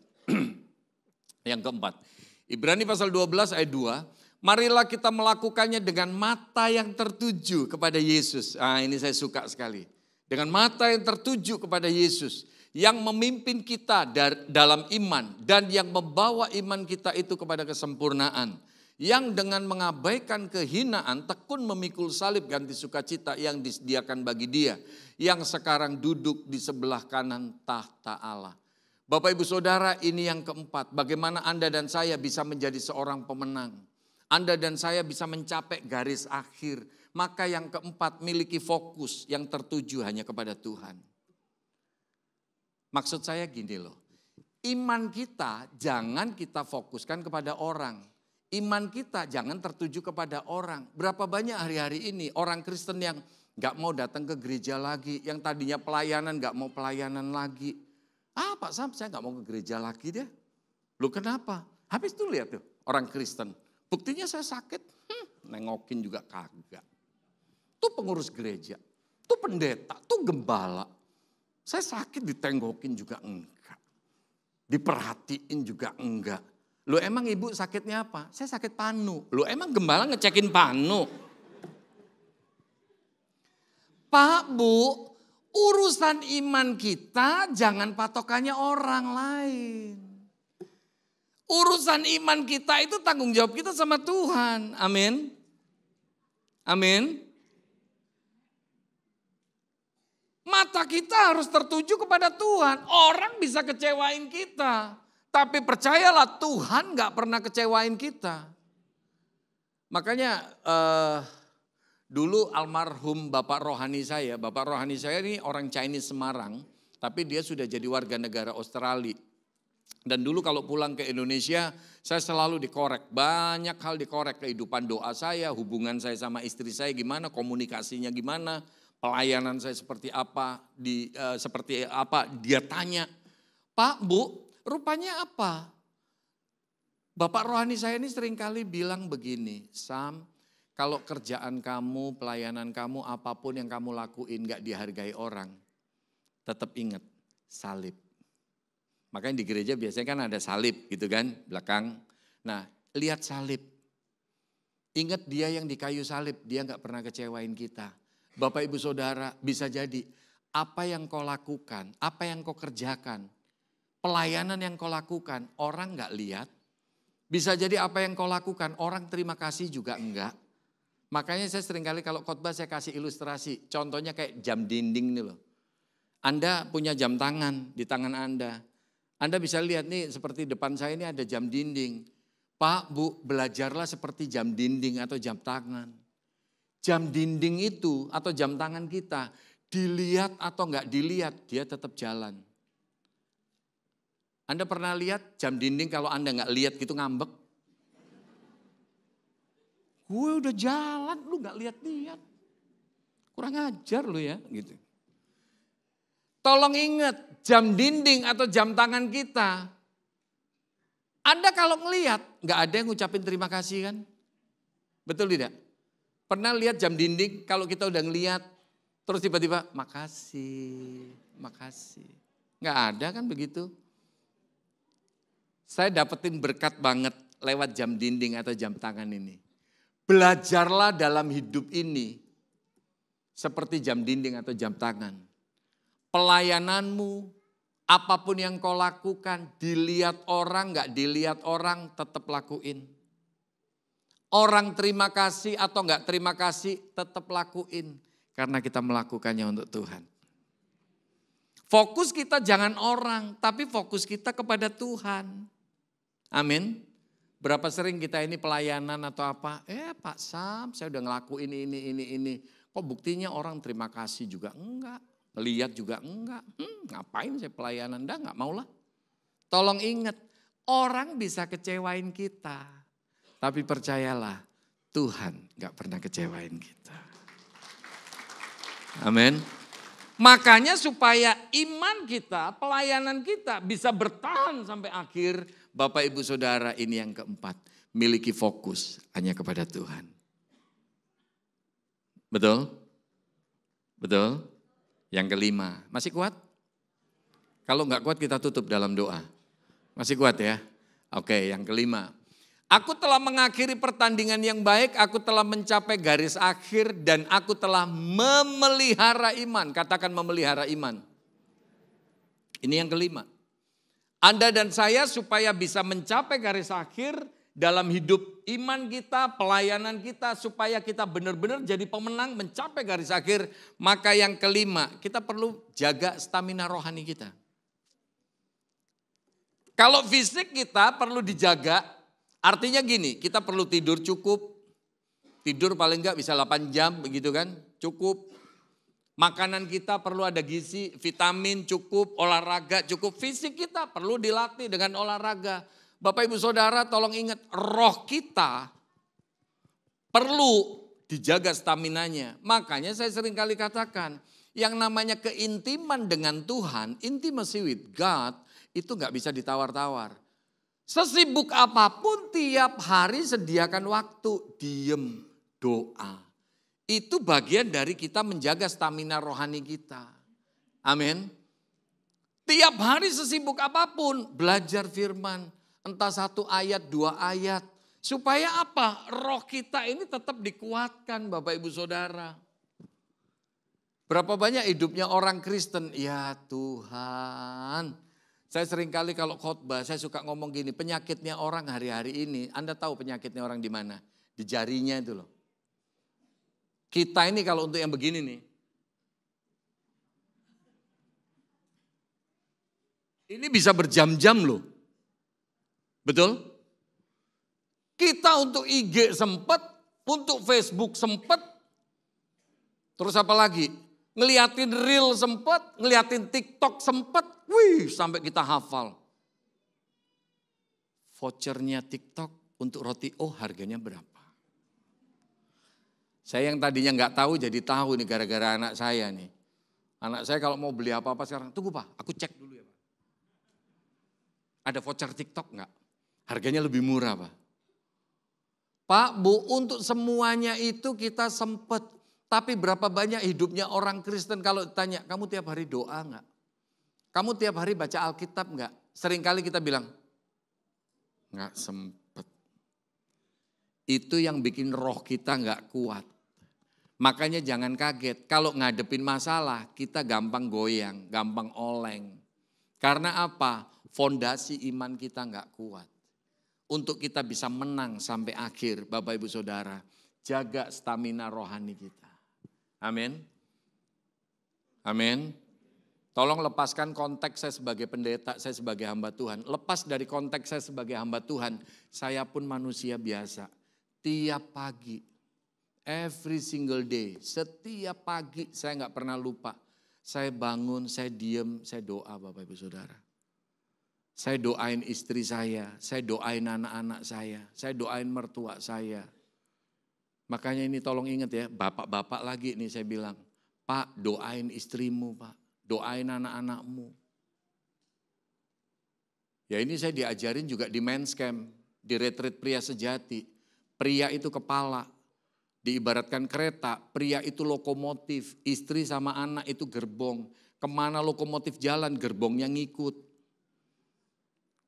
Yang keempat. Ibrani pasal 12 ayat 2. Marilah kita melakukannya dengan mata yang tertuju kepada Yesus. Ini saya suka sekali. Dengan mata yang tertuju kepada Yesus. Yang memimpin kita dalam iman. Dan yang membawa iman kita itu kepada kesempurnaan. Yang dengan mengabaikan kehinaan tekun memikul salib ganti sukacita yang disediakan bagi dia. Yang sekarang duduk di sebelah kanan tahta Allah. Bapak Ibu Saudara, ini yang keempat. Bagaimana Anda dan saya bisa menjadi seorang pemenang. Anda dan saya bisa mencapai garis akhir. Maka yang keempat, miliki fokus yang tertuju hanya kepada Tuhan. Maksud saya gini loh. Iman kita jangan kita fokuskan kepada orang. Iman kita jangan tertuju kepada orang. Berapa banyak hari-hari ini orang Kristen yang gak mau datang ke gereja lagi. Yang tadinya pelayanan gak mau pelayanan lagi. Pak Sam, saya gak mau ke gereja lagi deh. Lu kenapa? Habis itu lihat tuh orang Kristen. Buktinya saya sakit, nengokin juga kagak. Tuh pengurus gereja, tuh pendeta, tuh gembala. Saya sakit ditengokin juga enggak. Diperhatiin juga enggak. Loh emang ibu sakitnya apa? Saya sakit panu. Loh emang gembala ngecekin panu? Pak, Bu, urusan iman kita jangan patokannya orang lain. Urusan iman kita itu tanggung jawab kita sama Tuhan. Amin. Amin. Mata kita harus tertuju kepada Tuhan. Orang bisa kecewain kita. Tapi percayalah Tuhan gak pernah kecewain kita. Makanya dulu almarhum Bapak rohani saya ini orang Chinese Semarang. Tapi dia sudah jadi warga negara Australia. Dan dulu kalau pulang ke Indonesia, saya selalu dikorek. Banyak hal dikorek, kehidupan doa saya, hubungan saya sama istri saya gimana, komunikasinya gimana, pelayanan saya seperti apa, dia tanya, Pak, Bu, rupanya apa? Bapak rohani saya ini seringkali bilang begini, Sam, kalau kerjaan kamu, pelayanan kamu, apapun yang kamu lakuin gak dihargai orang, tetap ingat, salib. Makanya di gereja biasanya kan ada salib gitu kan, belakang. Nah, lihat salib. Ingat dia yang di kayu salib, dia gak pernah kecewain kita. Bapak Ibu Saudara, bisa jadi apa yang kau lakukan, apa yang kau kerjakan, pelayanan yang kau lakukan, orang gak lihat. Bisa jadi apa yang kau lakukan, orang terima kasih juga enggak. Makanya saya seringkali kalau khotbah saya kasih ilustrasi. Contohnya kayak jam dinding nih loh. Anda punya jam tangan di tangan Anda. Anda bisa lihat nih seperti depan saya ini ada jam dinding. Pak, Bu, belajarlah seperti jam dinding atau jam tangan. Jam dinding itu atau jam tangan kita dilihat atau enggak dilihat dia tetap jalan. Anda pernah lihat jam dinding kalau Anda enggak lihat gitu ngambek? Gue udah jalan lu enggak lihat-lihat. Kurang ajar lu ya gitu. Tolong ingat, jam dinding atau jam tangan kita, Anda kalau ngelihat, gak ada yang ngucapin terima kasih kan? Betul tidak? Pernah lihat jam dinding, kalau kita udah ngelihat, terus tiba-tiba, makasih, makasih. Gak ada kan begitu? Saya dapetin berkat banget lewat jam dinding atau jam tangan ini. Belajarlah dalam hidup ini, seperti jam dinding atau jam tangan. Pelayananmu, apapun yang kau lakukan, dilihat orang, gak dilihat orang, tetap lakuin. Orang terima kasih atau gak terima kasih, tetap lakuin. Karena kita melakukannya untuk Tuhan. Fokus kita jangan orang, tapi fokus kita kepada Tuhan. Amin. Berapa sering kita ini pelayanan atau apa, Pak Sam, saya udah ngelakuin ini. Kok buktinya orang terima kasih juga? Enggak. Lihat juga enggak, ngapain saya pelayanan, enggak maulah. Tolong ingat, orang bisa kecewain kita. Tapi percayalah, Tuhan enggak pernah kecewain kita. Amin. Makanya supaya iman kita, pelayanan kita bisa bertahan sampai akhir. Bapak Ibu Saudara, ini yang keempat. Miliki fokus hanya kepada Tuhan. Betul? Betul? Yang kelima, masih kuat? Kalau enggak kuat kita tutup dalam doa. Masih kuat ya? Oke, yang kelima. Aku telah mengakhiri pertandingan yang baik, aku telah mencapai garis akhir dan aku telah memelihara iman. Katakan memelihara iman. Ini yang kelima. Anda dan saya supaya bisa mencapai garis akhir dalam hidup iman kita, pelayanan kita, supaya kita benar-benar jadi pemenang mencapai garis akhir. Maka yang kelima, kita perlu jaga stamina rohani kita. Kalau fisik kita perlu dijaga, artinya gini, kita perlu tidur cukup. Tidur paling enggak bisa 8 jam begitu kan, cukup. Makanan kita perlu ada gizi, vitamin cukup, olahraga cukup. Fisik kita perlu dilatih dengan olahraga. Bapak Ibu Saudara tolong ingat, roh kita perlu dijaga staminanya. Makanya saya sering kali katakan, yang namanya keintiman dengan Tuhan, intimacy with God, itu gak bisa ditawar-tawar. Sesibuk apapun tiap hari sediakan waktu, diem, doa. Itu bagian dari kita menjaga stamina rohani kita. Amin. Tiap hari sesibuk apapun, belajar firman. Entah 1 ayat, 2 ayat. Supaya apa? Roh kita ini tetap dikuatkan Bapak Ibu Saudara. Berapa banyak hidupnya orang Kristen? Ya Tuhan, Saya seringkali kalau khotbah, saya suka ngomong gini, penyakitnya orang hari-hari ini, Anda tahu penyakitnya orang di mana? Di jarinya itu loh. Kita ini kalau untuk yang begini nih, ini bisa berjam-jam loh. Betul? Kita untuk IG sempet, untuk Facebook sempet, terus apa lagi? Ngeliatin reel sempet, ngeliatin TikTok sempet, wih sampai kita hafal. Vouchernya TikTok untuk roti harganya berapa? Saya yang tadinya nggak tahu jadi tahu nih gara-gara anak saya nih. Anak saya kalau mau beli apa-apa sekarang, tunggu Pak, aku cek dulu ya Pak. Ada voucher TikTok nggak? Harganya lebih murah Pak. Pak, Bu, untuk semuanya itu kita sempet. Tapi berapa banyak hidupnya orang Kristen kalau ditanya, kamu tiap hari doa enggak? Kamu tiap hari baca Alkitab enggak? Seringkali kita bilang, enggak sempet. Itu yang bikin roh kita enggak kuat. Makanya jangan kaget, kalau ngadepin masalah kita gampang goyang, gampang oleng. Karena apa? Fondasi iman kita enggak kuat. Untuk kita bisa menang sampai akhir, Bapak Ibu Saudara, jaga stamina rohani kita. Amin. Amin. Tolong lepaskan konteks saya sebagai pendeta, saya sebagai hamba Tuhan. Lepas dari konteks saya sebagai hamba Tuhan, saya pun manusia biasa. Tiap pagi, every single day, setiap pagi saya nggak pernah lupa. Saya bangun, saya diem, saya doa Bapak Ibu Saudara. Saya doain istri saya doain anak-anak saya doain mertua saya. Makanya ini tolong ingat ya, bapak-bapak lagi nih saya bilang, Pak doain istrimu Pak, doain anak-anakmu. Ya ini saya diajarin juga di men's camp, di retreat pria sejati. Pria itu kepala, diibaratkan kereta, pria itu lokomotif, istri sama anak itu gerbong. Kemana lokomotif jalan, gerbongnya ngikut.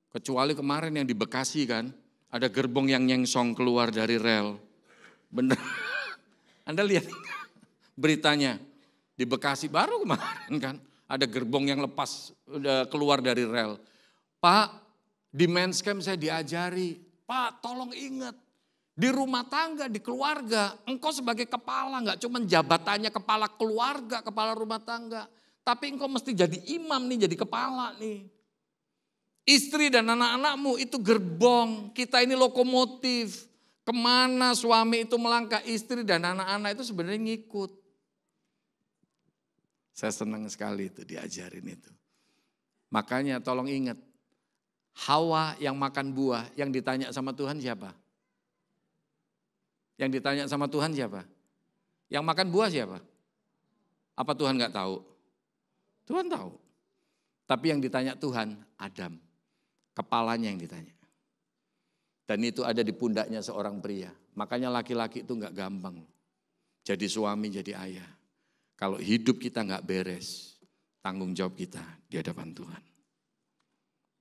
Kecuali kemarin yang di Bekasi kan, ada gerbong yang nyengsong keluar dari rel. Bener, Anda lihat beritanya di Bekasi baru kemarin kan, ada gerbong yang lepas udah keluar dari rel. Pak, di men's camp saya diajari, Pak tolong ingat, di rumah tangga, di keluarga, engkau sebagai kepala, nggak cuma jabatannya kepala keluarga, kepala rumah tangga, tapi engkau mesti jadi imam nih, jadi kepala nih. Istri dan anak-anakmu itu gerbong, kita ini lokomotif. Kemana suami itu melangkah, istri dan anak-anak itu sebenarnya ngikut. Saya senang sekali itu diajarin itu. Makanya tolong ingat, Hawa yang makan buah, yang ditanya sama Tuhan siapa? Yang ditanya sama Tuhan siapa? Yang makan buah siapa? Apa Tuhan nggak tahu? Tuhan tahu. Tapi yang ditanya Tuhan, Adam. Kepalanya yang ditanya. Dan itu ada di pundaknya seorang pria. Makanya laki-laki itu nggak gampang. Jadi suami, jadi ayah. Kalau hidup kita nggak beres, tanggung jawab kita di hadapan Tuhan.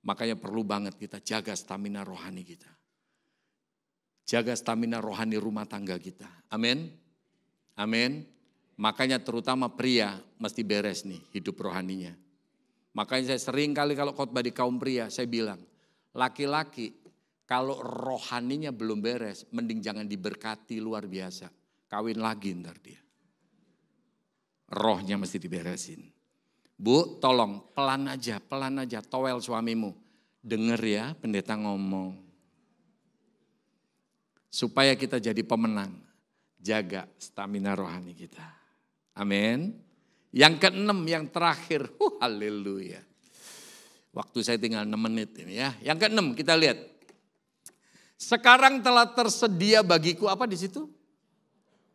Makanya perlu banget kita jaga stamina rohani kita. Jaga stamina rohani rumah tangga kita. Amin. Amin. Makanya terutama pria mesti beres nih hidup rohaninya. Makanya saya sering kali kalau khotbah di kaum pria, saya bilang, laki-laki kalau rohaninya belum beres, mending jangan diberkati luar biasa. Kawin lagi ntar dia. Rohnya mesti diberesin. Bu, tolong pelan aja, towel suamimu. Dengar ya pendeta ngomong. Supaya kita jadi pemenang, jaga stamina rohani kita. Amin. Yang keenam, yang terakhir, haleluya. Waktu saya tinggal 6 menit ini ya. Yang keenam kita lihat. Sekarang telah tersedia bagiku apa di situ?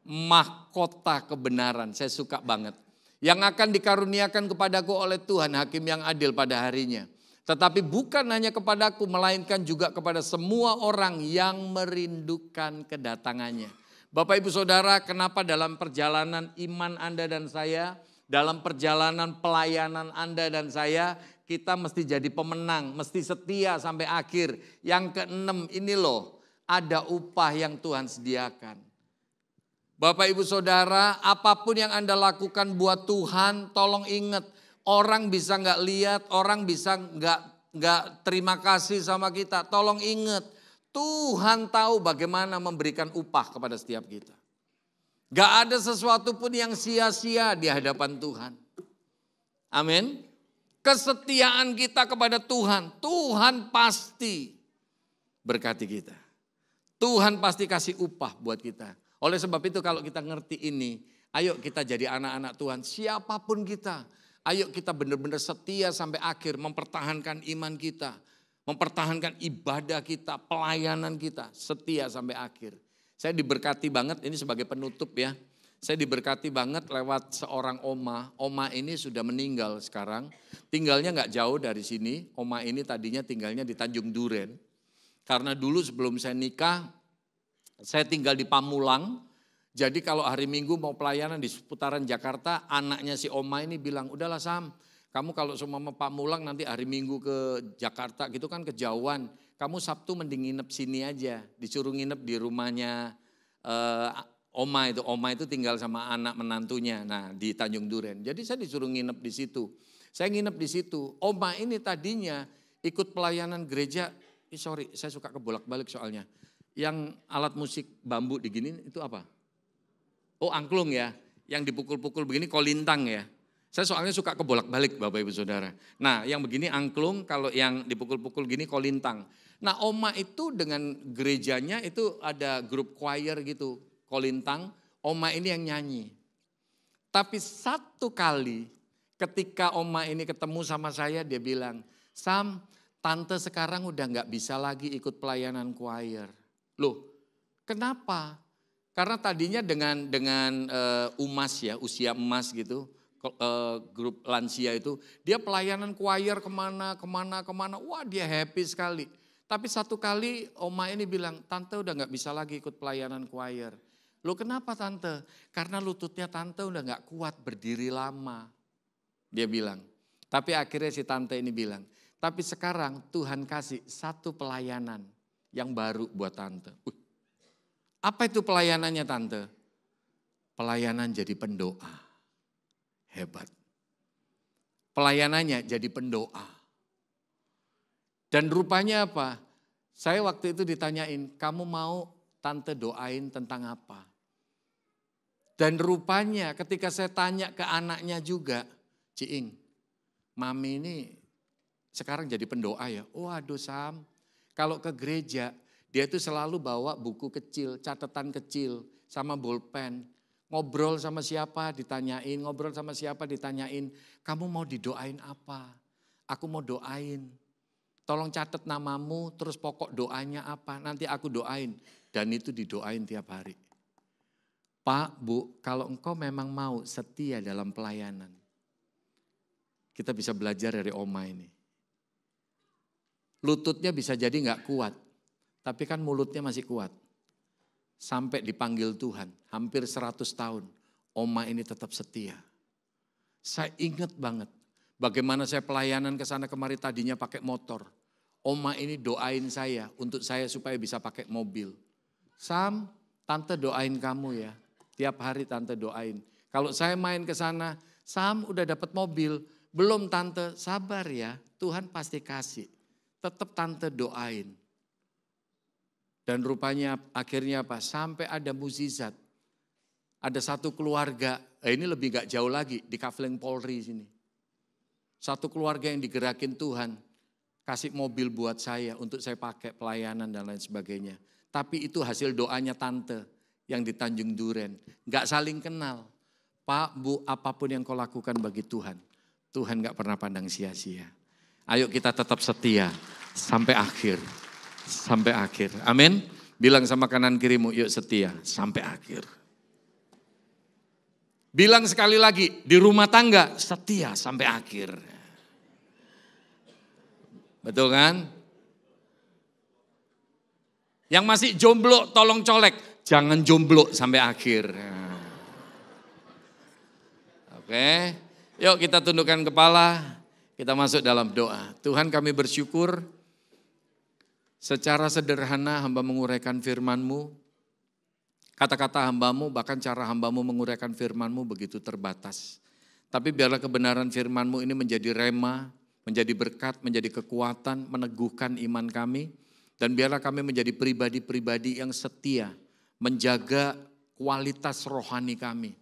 Mahkota kebenaran. Saya suka banget. Yang akan dikaruniakan kepadaku oleh Tuhan, hakim yang adil pada harinya. Tetapi bukan hanya kepadaku, melainkan juga kepada semua orang yang merindukan kedatangannya. Bapak Ibu Saudara, kenapa dalam perjalanan iman Anda dan saya, dalam perjalanan pelayanan Anda dan saya, kita mesti jadi pemenang, mesti setia sampai akhir. Yang keenam ini loh, ada upah yang Tuhan sediakan. Bapak Ibu Saudara, apapun yang Anda lakukan buat Tuhan, tolong ingat, orang bisa nggak lihat, orang bisa nggak nggak terima kasih sama kita, tolong ingat, Tuhan tahu bagaimana memberikan upah kepada setiap kita. Gak ada sesuatu pun yang sia-sia di hadapan Tuhan. Amin. Kesetiaan kita kepada Tuhan, Tuhan pasti berkati kita. Tuhan pasti kasih upah buat kita. Oleh sebab itu kalau kita ngerti ini, ayo kita jadi anak-anak Tuhan, siapapun kita. Ayo kita benar-benar setia sampai akhir, mempertahankan iman kita, mempertahankan ibadah kita, pelayanan kita, setia sampai akhir. Saya diberkati banget, ini sebagai penutup ya. Saya diberkati banget lewat seorang oma. Oma ini sudah meninggal sekarang, tinggalnya gak jauh dari sini. Oma ini tadinya tinggalnya di Tanjung Duren. Karena dulu sebelum saya nikah, saya tinggal di Pamulang. Jadi kalau hari Minggu mau pelayanan di seputaran Jakarta, anaknya si oma ini bilang, udahlah Sam, kamu kalau semua mau Pamulang nanti hari Minggu ke Jakarta gitu kan kejauhan. Kamu Sabtu mending nginep sini aja, disuruh nginep di rumahnya oma itu. Oma itu tinggal sama anak menantunya, nah di Tanjung Duren. Jadi saya disuruh nginep di situ. Saya nginep di situ. Oma ini tadinya ikut pelayanan gereja, saya suka kebolak-balik soalnya. Yang alat musik bambu diginin itu apa? Oh angklung ya, yang dipukul-pukul begini kolintang ya. Saya soalnya suka kebolak-balik Bapak Ibu Saudara. Nah yang begini angklung, kalau yang dipukul-pukul gini kolintang. Nah oma itu dengan gerejanya itu ada grup choir gitu, kolintang. Oma ini yang nyanyi. Tapi satu kali ketika oma ini ketemu sama saya, dia bilang, Sam, tante sekarang udah gak bisa lagi ikut pelayanan choir. Loh kenapa? Karena tadinya dengan umas ya, usia emas gitu, grup lansia itu, dia pelayanan choir kemana, wah dia happy sekali. Tapi satu kali oma ini bilang, tante udah gak bisa lagi ikut pelayanan choir. Loh kenapa tante? Karena lututnya tante udah gak kuat berdiri lama. Dia bilang, tapi akhirnya si tante ini bilang, tapi sekarang Tuhan kasih satu pelayanan yang baru buat tante. Apa itu pelayanannya tante? Pelayanan jadi pendoa. Hebat. Pelayanannya jadi pendoa. Dan rupanya apa? Saya waktu itu ditanyain, kamu mau tante doain tentang apa? Dan rupanya ketika saya tanya ke anaknya juga, Ciing, mami ini sekarang jadi pendoa ya? Oh aduh Sam, kalau ke gereja, dia itu selalu bawa buku kecil, catatan kecil, sama bolpen. Ngobrol sama siapa ditanyain, ngobrol sama siapa ditanyain. Kamu mau didoain apa? Aku mau doain. Tolong catat namamu, terus pokok doanya apa. Nanti aku doain. Dan itu didoain tiap hari. Pak, Bu, kalau engkau memang mau setia dalam pelayanan. Kita bisa belajar dari oma ini. Lututnya bisa jadi gak kuat. Tapi kan mulutnya masih kuat. Sampai dipanggil Tuhan, hampir 100 tahun. Oma ini tetap setia. Saya ingat banget bagaimana saya pelayanan ke sana kemari tadinya pakai motor. Oma ini doain saya untuk saya supaya bisa pakai mobil. Sam, tante doain kamu ya. Tiap hari tante doain. Kalau saya main ke sana, Sam udah dapat mobil. Belum tante, sabar ya. Tuhan pasti kasih. Tetap tante doain. Dan rupanya akhirnya apa? Sampai ada mukjizat. Ada satu keluarga, ini lebih gak jauh lagi di Kafling Polri sini. Satu keluarga yang digerakin Tuhan, kasih mobil buat saya untuk saya pakai pelayanan dan lain sebagainya. Tapi itu hasil doanya tante yang di Tanjung Duren. Gak saling kenal. Pak, Bu, apapun yang kau lakukan bagi Tuhan, Tuhan gak pernah pandang sia-sia. Ayo kita tetap setia sampai akhir. Sampai akhir. Amin. Bilang sama kanan kirimu, yuk setia sampai akhir. Bilang sekali lagi, di rumah tangga setia sampai akhir. Betul kan? Yang masih jomblo tolong colek, jangan jomblo sampai akhir. Oke, yuk kita tundukkan kepala, kita masuk dalam doa. Tuhan kami bersyukur. Secara sederhana hamba menguraikan firman-Mu, kata-kata hamba-Mu bahkan cara hamba-Mu menguraikan firman-Mu begitu terbatas. Tapi biarlah kebenaran firman-Mu ini menjadi rema, menjadi berkat, menjadi kekuatan, meneguhkan iman kami. Dan biarlah kami menjadi pribadi-pribadi yang setia, menjaga kualitas rohani kami,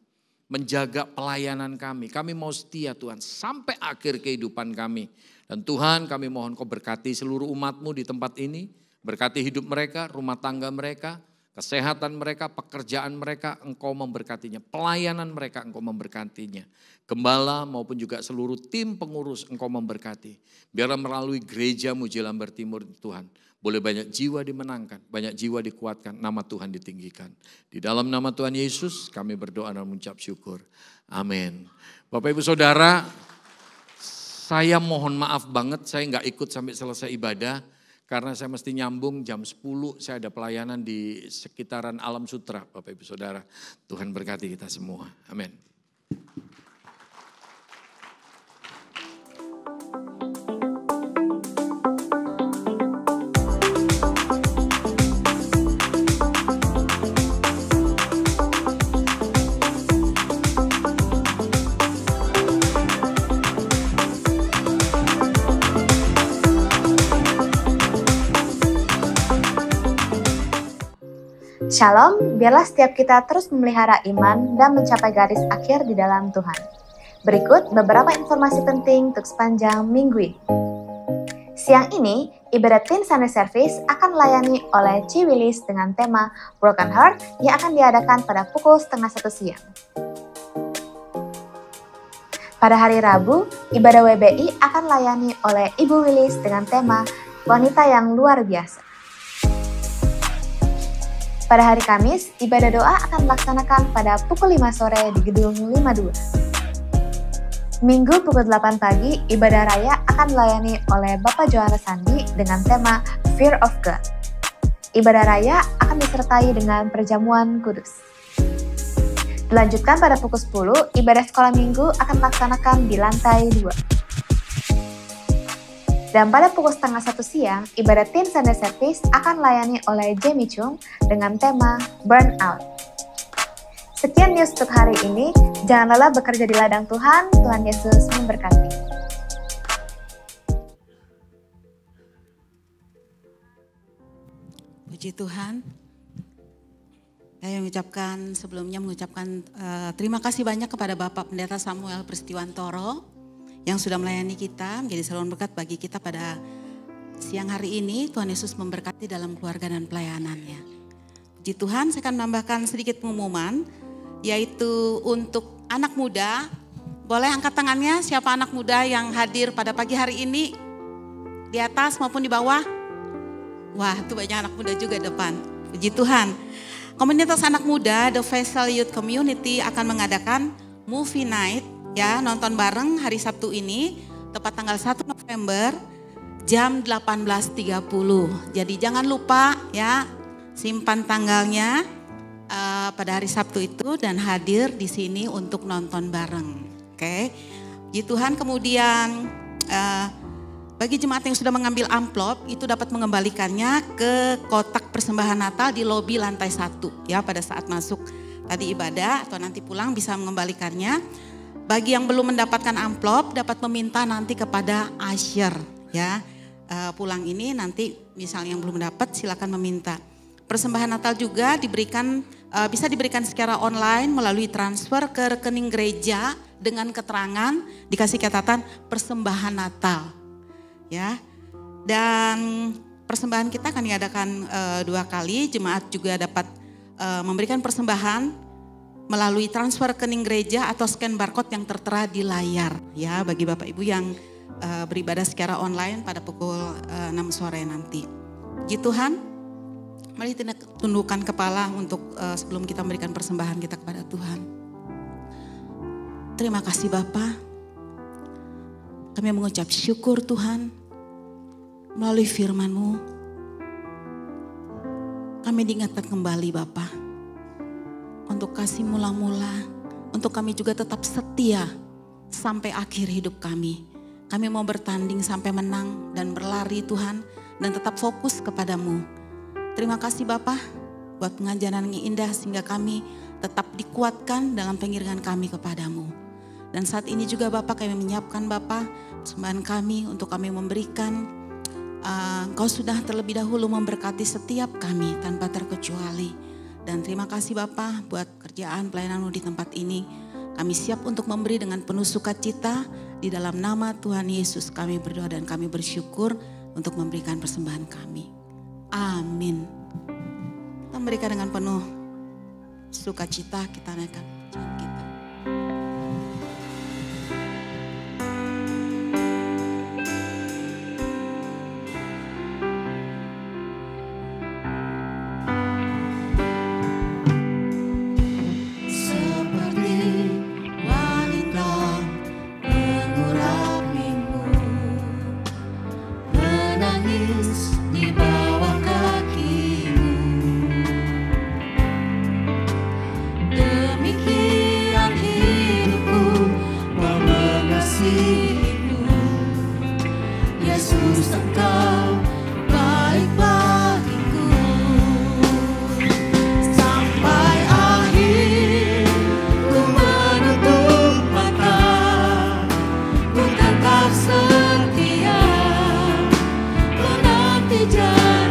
menjaga pelayanan kami. Kami mau setia Tuhan sampai akhir kehidupan kami. Dan Tuhan, kami mohon Kau berkati seluruh umat-Mu di tempat ini, berkati hidup mereka, rumah tangga mereka, kesehatan mereka, pekerjaan mereka, Engkau memberkatinya. Pelayanan mereka, Engkau memberkatinya. Gembala maupun juga seluruh tim pengurus, Engkau memberkati. Biarlah melalui gereja-Mu Jelambar Timur Tuhan, boleh banyak jiwa dimenangkan, banyak jiwa dikuatkan, nama Tuhan ditinggikan. Di dalam nama Tuhan Yesus kami berdoa dan mengucap syukur. Amin. Bapak Ibu Saudara, saya mohon maaf banget saya nggak ikut sampai selesai ibadah. Karena saya mesti nyambung jam 10 saya ada pelayanan di sekitaran Alam Sutra Bapak Ibu Saudara. Tuhan berkati kita semua. Amin. Shalom, biarlah setiap kita terus memelihara iman dan mencapai garis akhir di dalam Tuhan. Berikut beberapa informasi penting untuk sepanjang minggu ini. Siang ini, ibadat Teen Sunday Service akan dilayani oleh C. Willis dengan tema Broken Heart yang akan diadakan pada pukul 12:30 siang. Pada hari Rabu, ibadah WBI akan dilayani oleh Ibu Willis dengan tema Wanita yang Luar Biasa. Pada hari Kamis, ibadah doa akan dilaksanakan pada pukul 5 sore di gedung 52. Minggu pukul 8 pagi, ibadah raya akan dilayani oleh Bapak Johannes Sandi dengan tema Fear of God. Ibadah raya akan disertai dengan perjamuan kudus. Dilanjutkan pada pukul 10, ibadah sekolah minggu akan dilaksanakan di lantai 2. Dan pada pukul 12:30 siang, ibadah Teen Sunday Service akan dilayani oleh Jamie Chung dengan tema Burnout. Sekian news untuk hari ini. Jangan lelah bekerja di ladang Tuhan. Tuhan Yesus memberkati. Puji Tuhan. Saya sebelumnya mengucapkan terima kasih banyak kepada Bapak Pendeta Samuel Pristiwantoro yang sudah melayani kita, menjadi saluran berkat bagi kita pada siang hari ini. Tuhan Yesus memberkati dalam keluarga dan pelayanannya. Puji Tuhan, saya akan menambahkan sedikit pengumuman, yaitu untuk anak muda. Boleh angkat tangannya siapa anak muda yang hadir pada pagi hari ini, di atas maupun di bawah. Wah, itu banyak anak muda juga depan. Puji Tuhan. Komunitas anak muda, The Vessel Youth Community akan mengadakan Movie Night, ya, nonton bareng hari Sabtu ini, tepat tanggal 1 November jam 18.30. Jadi jangan lupa ya, simpan tanggalnya pada hari Sabtu itu dan hadir di sini untuk nonton bareng. Oke. Puji Tuhan. Kemudian bagi jemaat yang sudah mengambil amplop itu dapat mengembalikannya ke kotak persembahan Natal di lobi lantai 1 ya, pada saat masuk tadi ibadah atau nanti pulang bisa mengembalikannya. Bagi yang belum mendapatkan amplop dapat meminta nanti kepada usher ya. Pulang ini nanti misalnya yang belum dapat silakan meminta. Persembahan Natal juga diberikan bisa diberikan secara online melalui transfer ke rekening gereja dengan keterangan dikasih catatan persembahan Natal ya. Dan persembahan kita akan diadakan 2 kali. Jemaat juga dapat memberikan persembahan melalui transfer rekening gereja atau scan barcode yang tertera di layar ya, bagi Bapak Ibu yang beribadah secara online pada pukul 6 sore nanti. Puji Tuhan. Mari kita tundukkan kepala untuk sebelum kita memberikan persembahan kita kepada Tuhan. Terima kasih Bapa. Kami mengucap syukur Tuhan melalui firman-Mu. Kami diingatkan kembali Bapa, untuk kasih mula-mula, untuk kami juga tetap setia sampai akhir hidup kami. Kami mau bertanding sampai menang dan berlari Tuhan, dan tetap fokus kepadamu. Terima kasih Bapa buat pengajaran yang indah sehingga kami tetap dikuatkan dalam pengiringan kami kepadamu. Dan saat ini juga Bapak kami menyiapkan Bapak persembahan kami untuk kami memberikan. Engkau sudah terlebih dahulu memberkati setiap kami tanpa terkecuali. Dan terima kasih Bapak buat kerjaan pelayanan di tempat ini. Kami siap untuk memberi dengan penuh sukacita. Di dalam nama Tuhan Yesus kami berdoa dan kami bersyukur untuk memberikan persembahan kami. Amin. Kita memberikan dengan penuh sukacita, kita naikkan pujian kita. Setia menanti janji.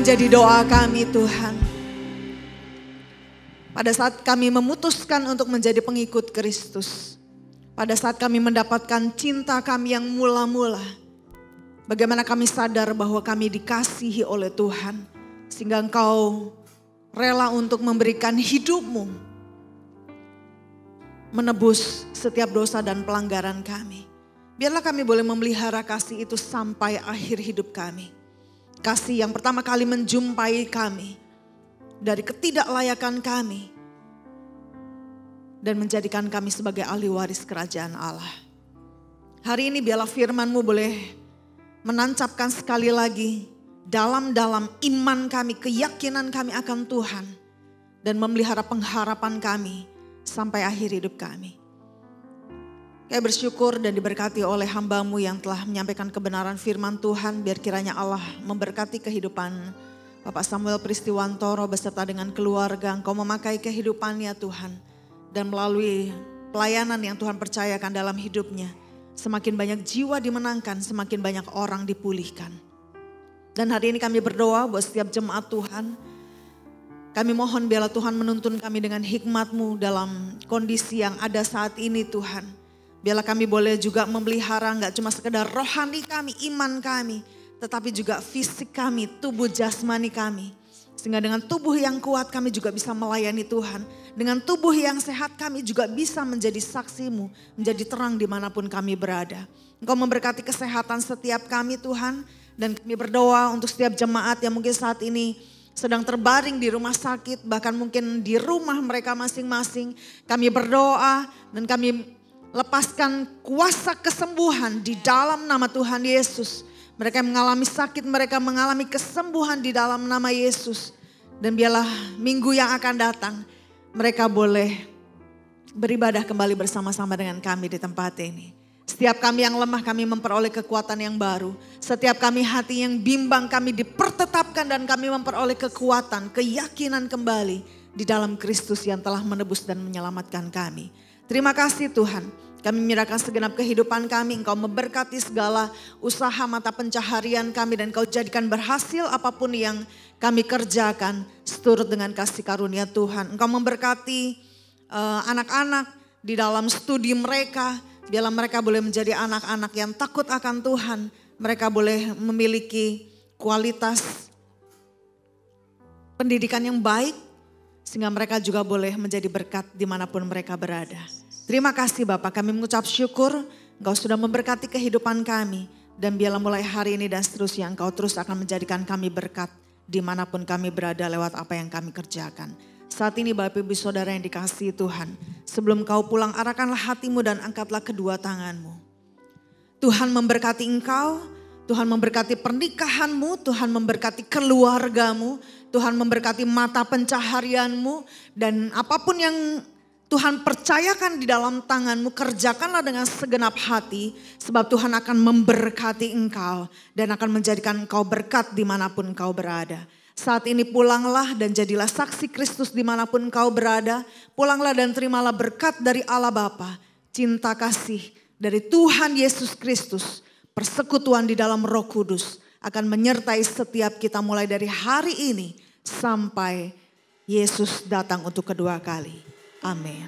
menjadi doa kami Tuhan. Pada saat kami memutuskan untuk menjadi pengikut Kristus. Pada saat kami mendapatkan cinta kami yang mula-mula. Bagaimana kami sadar bahwa kami dikasihi oleh Tuhan. Sehingga Engkau rela untuk memberikan hidupmu. Menebus setiap dosa dan pelanggaran kami. Biarlah kami boleh memelihara kasih itu sampai akhir hidup kami. Kasih yang pertama kali menjumpai kami. Dari ketidaklayakan kami. Dan menjadikan kami sebagai ahli waris kerajaan Allah. Hari ini biarlah firman-Mu boleh menancapkan sekali lagi dalam-dalam iman kami, keyakinan kami akan Tuhan. Dan memelihara pengharapan kami sampai akhir hidup kami. Kami bersyukur dan diberkati oleh hamba-Mu yang telah menyampaikan kebenaran firman Tuhan. Biar kiranya Allah memberkati kehidupan Bapak Samuel Pristiwantoro beserta dengan keluarga. Engkau memakai kehidupannya Tuhan. Dan melalui pelayanan yang Tuhan percayakan dalam hidupnya. Semakin banyak jiwa dimenangkan, semakin banyak orang dipulihkan. Dan hari ini kami berdoa buat setiap jemaat Tuhan. Kami mohon biarlah Tuhan menuntun kami dengan hikmat-Mu dalam kondisi yang ada saat ini Tuhan. Biarlah kami boleh juga memelihara gak cuma sekedar rohani kami, iman kami. Tetapi juga fisik kami, tubuh jasmani kami. Sehingga dengan tubuh yang kuat kami juga bisa melayani Tuhan. Dengan tubuh yang sehat kami juga bisa menjadi saksi-Mu. Menjadi terang dimanapun kami berada. Engkau memberkati kesehatan setiap kami Tuhan. Dan kami berdoa untuk setiap jemaat yang mungkin saat ini sedang terbaring di rumah sakit. Bahkan mungkin di rumah mereka masing-masing. Kami berdoa dan kami lepaskan kuasa kesembuhan di dalam nama Tuhan Yesus. Mereka mengalami sakit, mereka mengalami kesembuhan di dalam nama Yesus. Dan biarlah minggu yang akan datang, mereka boleh beribadah kembali bersama-sama dengan kami di tempat ini. Setiap kami yang lemah, kami memperoleh kekuatan yang baru. Setiap kami hati yang bimbang, kami dipertetapkan dan kami memperoleh kekuatan, keyakinan kembali di dalam Kristus yang telah menebus dan menyelamatkan kami. Terima kasih Tuhan. Kami menyerahkan segenap kehidupan kami. Engkau memberkati segala usaha mata pencaharian kami. Dan Engkau jadikan berhasil apapun yang kami kerjakan. Seturut dengan kasih karunia Tuhan. Engkau memberkati anak-anak di dalam studi mereka. Biarlah mereka boleh menjadi anak-anak yang takut akan Tuhan. Mereka boleh memiliki kualitas pendidikan yang baik. Sehingga mereka juga boleh menjadi berkat dimanapun mereka berada. Terima kasih Bapak, kami mengucap syukur Engkau sudah memberkati kehidupan kami. Dan biarlah mulai hari ini dan seterusnya Engkau terus akan menjadikan kami berkat dimanapun kami berada lewat apa yang kami kerjakan. Saat ini Bapak Ibu Saudara yang dikasihi Tuhan, sebelum Kau pulang arahkanlah hatimu dan angkatlah kedua tanganmu. Tuhan memberkati engkau, Tuhan memberkati pernikahanmu, Tuhan memberkati keluargamu, Tuhan memberkati mata pencaharianmu. Dan apapun yang Tuhan percayakan di dalam tanganmu, kerjakanlah dengan segenap hati. Sebab Tuhan akan memberkati engkau dan akan menjadikan engkau berkat dimanapun engkau berada. Saat ini pulanglah dan jadilah saksi Kristus dimanapun engkau berada. Pulanglah dan terimalah berkat dari Allah Bapa, cinta kasih dari Tuhan Yesus Kristus, persekutuan di dalam Roh Kudus akan menyertai setiap kita mulai dari hari ini sampai Yesus datang untuk kedua kali. Amin.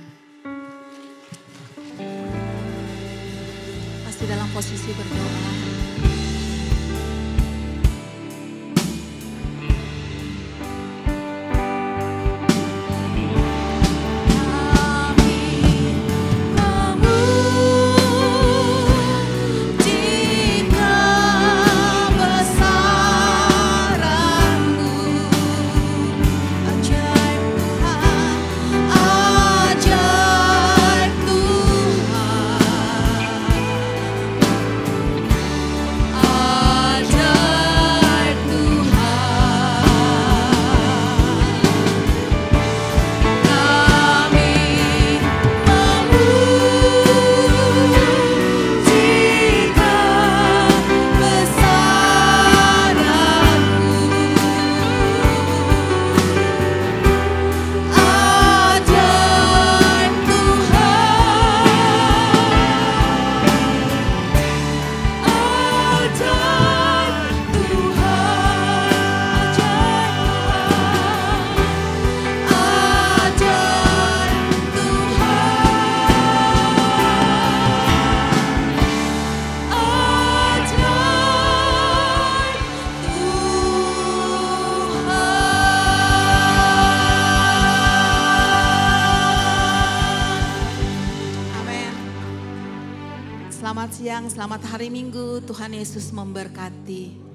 Masih dalam posisi berdoa. selamat siang, selamat hari Minggu. Tuhan Yesus memberkati.